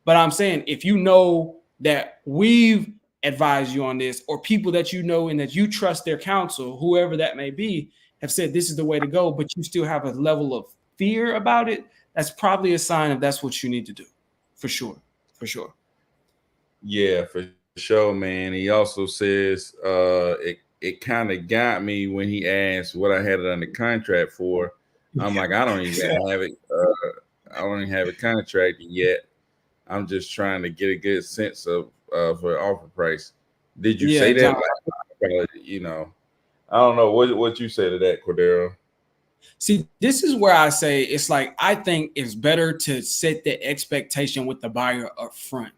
But I'm saying, if you know that we've advised you on this, or people that you know and that you trust their counsel, whoever that may be, have said this is the way to go, but you still have a level of fear about it, that's probably a sign of that's what you need to do. For sure. For sure. Yeah, for sure, man. He also says it kind of got me when he asked what I had it under contract for. I'm like, I don't even have it. I don't even have a contract yet. I'm just trying to get a good sense of for offer price. Did you say that? John, I don't know what you say to that, Cordero. see, this is where I say it's like, I think it's better to set the expectation with the buyer up front.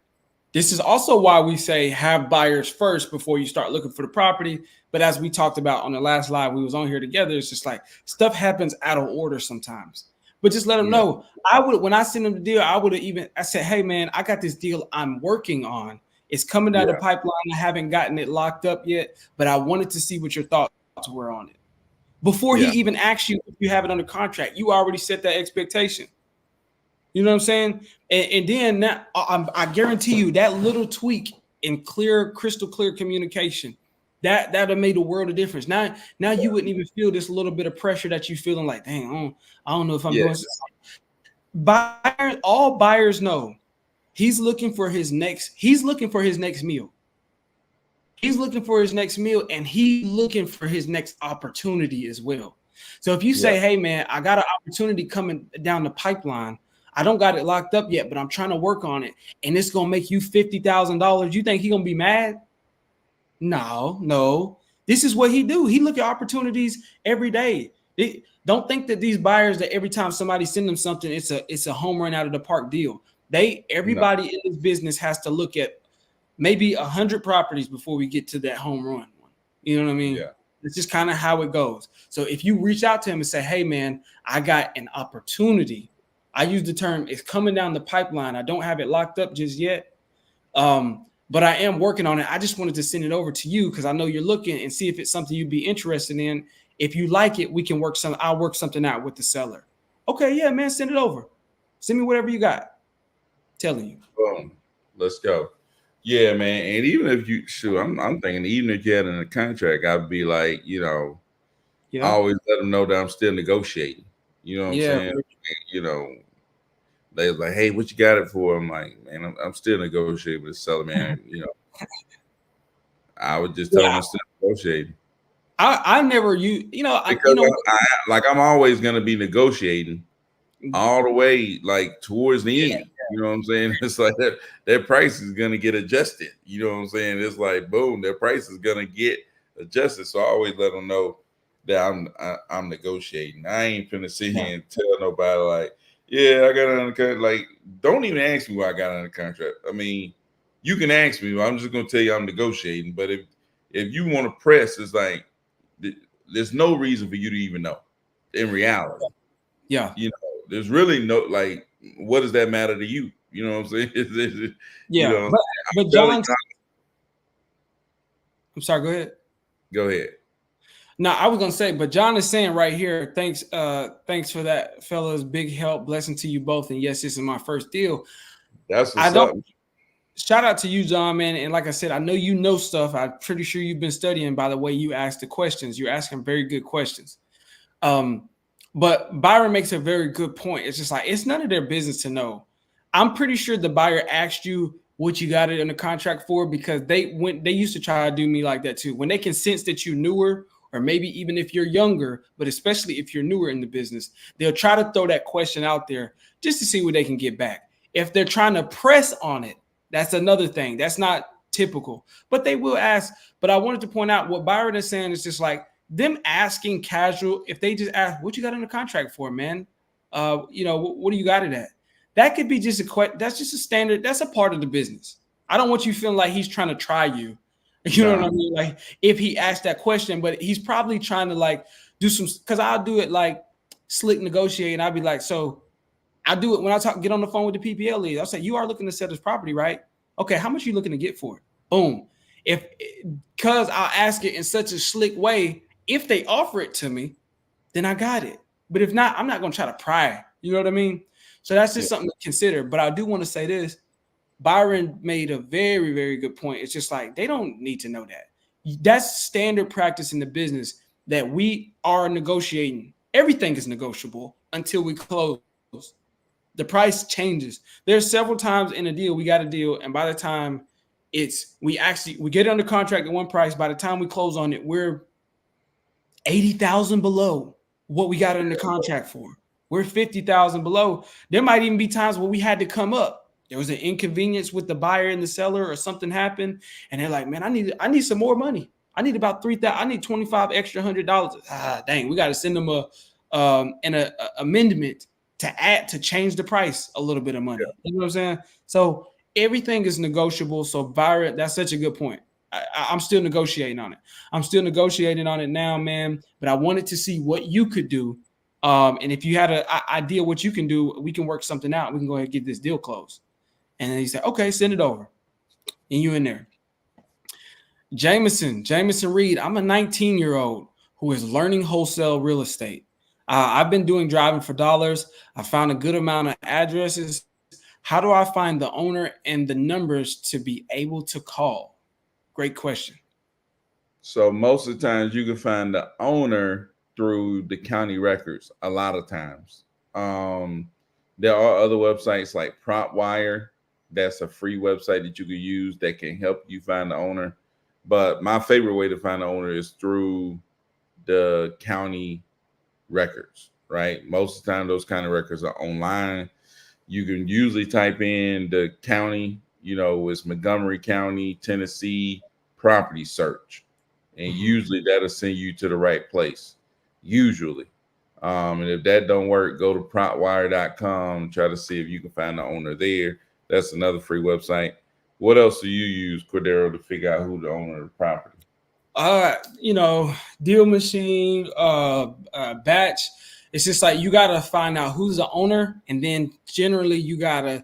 This is also why we say have buyers first before you start looking for the property. But as we talked about on the last live we was on here together, it's just like stuff happens out of order sometimes. But just let them know. When I send them the deal, I said, hey man, I got this deal I'm working on. It's coming down the pipeline. I haven't gotten it locked up yet, but I wanted to see what your thoughts were on it. Before he even asks you if you have it under contract, you already set that expectation. You know what I'm saying? And then now, I guarantee you that little tweak in crystal clear communication, that have made a world of difference. Now you wouldn't even feel this little bit of pressure that you feeling like, dang, I don't know if I'm doing this. All buyers know he's looking for his next meal. He's looking for his next meal, and he's looking for his next opportunity as well. So if you say, hey man, I got an opportunity coming down the pipeline, I don't got it locked up yet, but I'm trying to work on it, and it's gonna make you $50,000. You think he gonna be mad? No. This is what he do. He look at opportunities every day. Don't think that these buyers, that every time somebody send them something, it's a home run out of the park deal. Everybody in this business has to look at maybe 100 properties before we get to that home run one. You know what I mean? Yeah. It's just kind of how it goes. So if you reach out to him and say, hey man, I got an opportunity. I use the term, it's coming down the pipeline. I don't have it locked up just yet. But I am working on it. I just wanted to send it over to you because I know you're looking, and see if it's something you'd be interested in. If you like it, I'll work something out with the seller. Okay, yeah, man, send it over. Send me whatever you got. I'm telling you. Boom. Let's go. Yeah, man. And even if I'm thinking even if you had in a contract, I'd be like, I always let them know that I'm still negotiating. You know what I'm saying? They was like, hey, what you got it for? I'm like, man, I'm still negotiating with the seller, man. I would just tell them I'm still negotiating. I never I'm always gonna be negotiating all the way like towards the end. You know what I'm saying? It's like their price is gonna get adjusted. You know what I'm saying? It's like boom, their price is gonna get adjusted. So I always let them know that I'm negotiating. I ain't finna sit here and tell nobody like, yeah, I got it under contract. Like, don't even ask me why I got it under contract. I mean, you can ask me, but I'm just gonna tell you I'm negotiating. But if you want to press, it's like there's no reason for you to even know. in reality. Yeah. You know, there's really no like, what does that matter to you? You know what I'm saying? You Yeah. know, But I'm telling John, you, I'm sorry, go ahead. go ahead. No, I was gonna say, but John is saying right here, thanks for that, fellas. Big help, blessing to you both. And yes, this is my first deal. That's I what's don't up. shout out to you, John, man. And like I said, I know you know stuff. I'm pretty sure you've been studying by the way you ask the questions. You're asking very good questions. Um, but Byron makes a very good point. It's just like it's none of their business to know. I'm pretty sure the buyer asked you what you got it in the contract for because they used to try to do me like that too. When they can sense that you're newer, or maybe even if you're younger, but especially if you're newer in the business, they'll try to throw that question out there just to see what they can get back. If they're trying to press on it, that's another thing. That's not typical, but they will ask. But I wanted to point out what Byron is saying is just like them asking casual, if they just ask, what you got in the contract for, man? What do you got it at? That could be just that's just a standard, that's a part of the business. I don't want you feeling like he's trying to try you. You know what Nah, I mean? Like if he asked that question, but he's probably trying to like do some, because I'll do it like slick negotiate, and I'll be like, so I do it when I get on the phone with the PPL lead. I'll say, you are looking to sell this property, right? Okay, how much are you looking to get for it? Boom. If because I'll ask it in such a slick way, if they offer it to me, then I got it. But if not, I'm not gonna try to pry. You know what I mean? So that's just yeah, something to consider. But I do want to say this. Byron made a very, very good point. It's just like they don't need to know that. That's standard practice in the business that we are negotiating. Everything is negotiable until we close. The price changes. There's several times in a deal we got a deal, and by the time we get it under contract at one price, by the time we close on it, we're 80,000 below what we got it under contract for. We're 50,000 below. There might even be times where we had to come up. There was an inconvenience with the buyer and the seller, or something happened, and they're like, "Man, I need some more money. I need about 3,000. I need 25 extra $100. Dang, we got to send them an amendment to change the price a little bit of money. You know what I'm saying? So everything is negotiable. So Byron, that's such a good point. I'm still negotiating on it. I'm still negotiating on it now, man. But I wanted to see what you could do. And if you had an idea what you can do, we can work something out. We can go ahead and get this deal closed. And then he said, okay, send it over. And you in there. Jameson Reed, I'm a 19-year-old who is learning wholesale real estate. I've been doing driving for dollars. I found a good amount of addresses. How do I find the owner and the numbers to be able to call? Great question. so most of the times you can find the owner through the county records. A lot of times, um, there are other websites like PropWire. That's a free website that you can use that can help you find the owner. But my favorite way to find the owner is through the county records. Right, most of the time those kind of records are online. You can usually type in the county. It's Montgomery County, Tennessee property search, and usually that'll send you to the right place. Usually, and if that don't work, go to propwire.com. Try to see if you can find the owner there. That's another free website. What else do you use, Cordero, to figure out who the owner of the property? Deal Machine, Batch. It's just like you gotta find out who's the owner, and then generally you gotta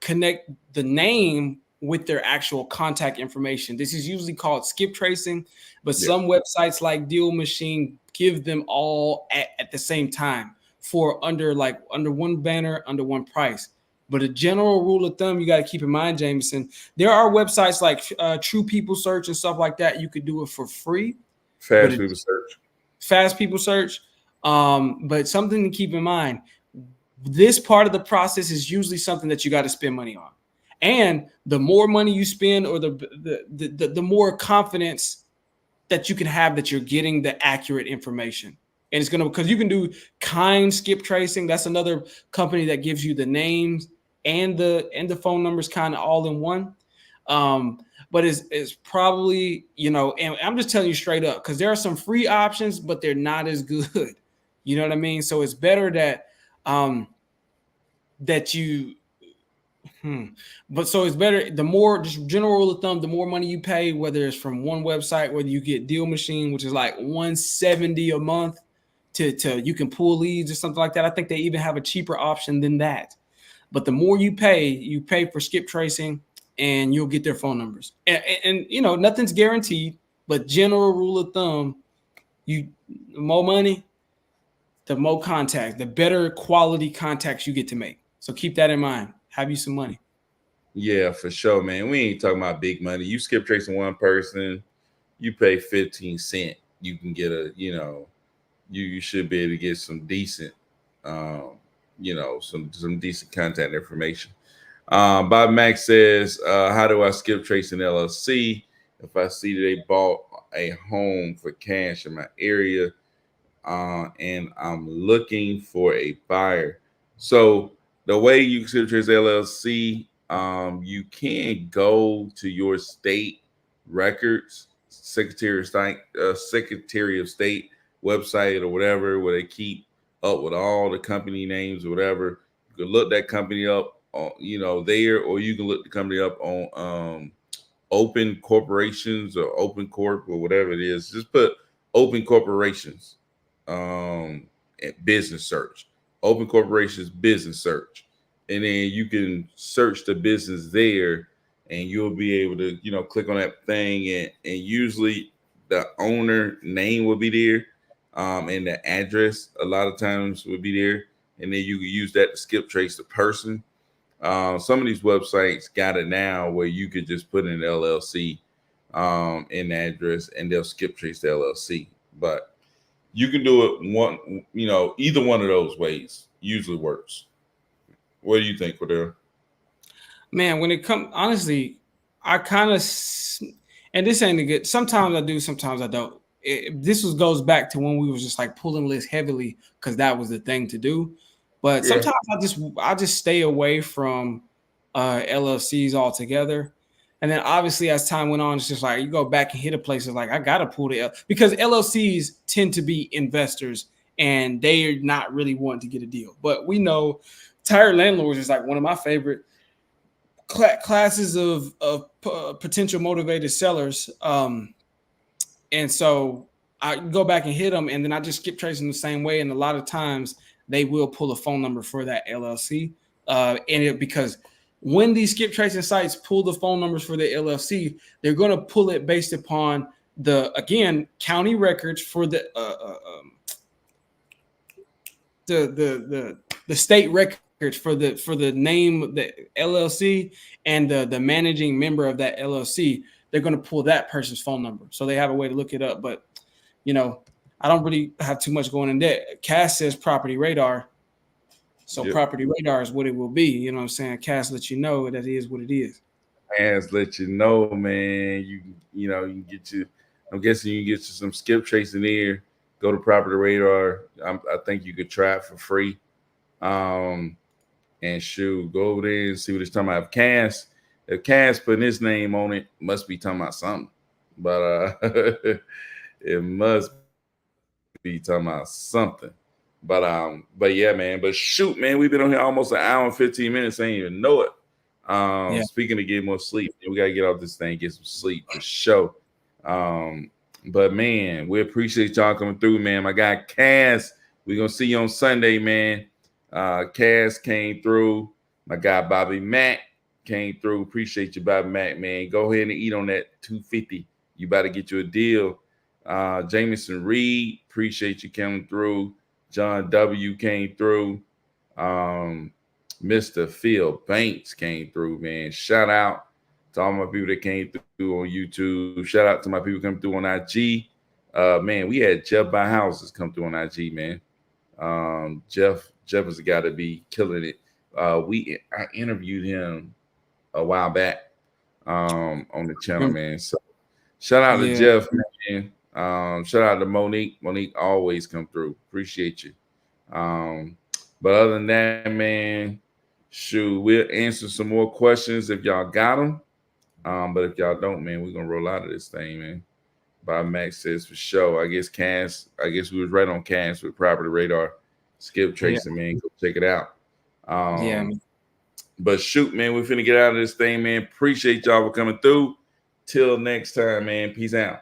connect the name with their actual contact information. This is usually called skip tracing, but Yeah, some websites like Deal Machine give them all at the same time for under one banner, under one price. But a general rule of thumb you got to keep in mind, Jameson, there are websites like True People Search and stuff like that. You could do it for free, but fast people it's search. Fast People Search. But something to keep in mind, this part of the process is usually something that you got to spend money on. And the more money you spend, or the more confidence that you can have that you're getting the accurate information. And it's gonna, because you can do kind skip tracing. That's another company that gives you the names and the phone numbers kind of all in one. But it's probably, and I'm just telling you straight up, because there are some free options, but they're not as good. You know what I mean? So it's better that that you but so it's better, the more, just general rule of thumb, the more money you pay, whether it's from one website, whether you get Deal Machine, which is like 170 a month, to you can pull leads or something like that. I think they even have a cheaper option than that. But the more you pay for skip tracing, and you'll get their phone numbers. And you know, nothing's guaranteed, but general rule of thumb, you the more money, the more contacts, the better quality contacts you get to make. So keep that in mind. Have you some money. Yeah, for sure, man. We ain't talking about big money. You skip tracing one person, you pay 15 cents. You can get you should be able to get some decent, um, some decent contact information. Bob Max says, how do I skip trace an LLC if I see they bought a home for cash in my area, and I'm looking for a buyer? So the way you skip trace LLC, you can go to your state records, Secretary of State website or whatever, where they keep up with all the company names or whatever. You can look that company up on, there, or you can look the company up on Open Corporations or Open Corp or whatever it is. Just put Open Corporations, business search, Open Corporations business search, and then you can search the business there, and you'll be able to click on that thing, and usually the owner name will be there, and the address a lot of times will be there, and then you can use that to skip trace the person. Some of these websites got it now where you could just put in LLC, in the address, and they'll skip trace the LLC. But you can do it either one of those ways usually works. What do you think, Cordell? Man, when it comes, honestly, I kind of, and this ain't a good. Sometimes I do, sometimes I don't. Goes back to when we was just like pulling lists heavily because that was the thing to do. But Yeah. sometimes I just stay away from LLCs altogether. And then obviously as time went on, it's just like you go back and hit a place. It's like I gotta pull because LLCs tend to be investors and they're not really wanting to get a deal. But we know tired landlords is like one of my favorite classes of potential motivated sellers. And so I go back and hit them, and then I just skip tracing the same way. And a lot of times they will pull a phone number for that LLC, because when these skip tracing sites pull the phone numbers for the LLC, they're going to pull it based upon the county records for the state records for the name, the LLC, and the managing member of that LLC. They're going to pull that person's phone number, so they have a way to look it up. But you know, I don't really have too much going in there. Cass says property radar, so Yep. property radar is what it will be. You know what I'm saying? Cass lets you know that it is what it is. Hands let you know, man. You can get you. I'm guessing you can get you some skip tracing there. Go to Property Radar. I think you could try it for free. Um, and shoot, go over there and see what it's talking about. If Cass putting his name on it, must be talking about something. But it must be talking about something. But yeah, man. But shoot, man, we've been on here almost an hour and 15 minutes. I ain't even know it. Yeah, Speaking of getting more sleep, we gotta get off this thing, get some sleep for sure. Um, but man, we appreciate y'all coming through, man. My guy Cass, we're gonna see you on Sunday, man. Cass came through. My guy Bobby Mack came through. Appreciate you, Bobby Mack, man. Go ahead and eat on that 250. You about to get you a deal. Jameson Reed, appreciate you coming through. John W came through. Um, Mr. Phil Banks came through, man. Shout out to all my people that came through on YouTube. Shout out to my people coming through on IG. Man, we had Jeff by Houses come through on IG, man. Jeff is a guy to be killing it. I interviewed him a while back, on the channel, man. So shout out to yeah, Jeff, man. Shout out to Monique. Monique always come through. Appreciate you. Um, but other than that, man, shoot, we'll answer some more questions if y'all got them. But if y'all don't, man, we're gonna roll out of this thing, man. Bob Max says for sure. I guess we was right on Cass with Property Radar. Skip yeah, tracing, man. Go check it out. yeah. Um, but shoot, man, we're finna get out of this thing, man. Appreciate y'all for coming through. Till next time, man. Peace out.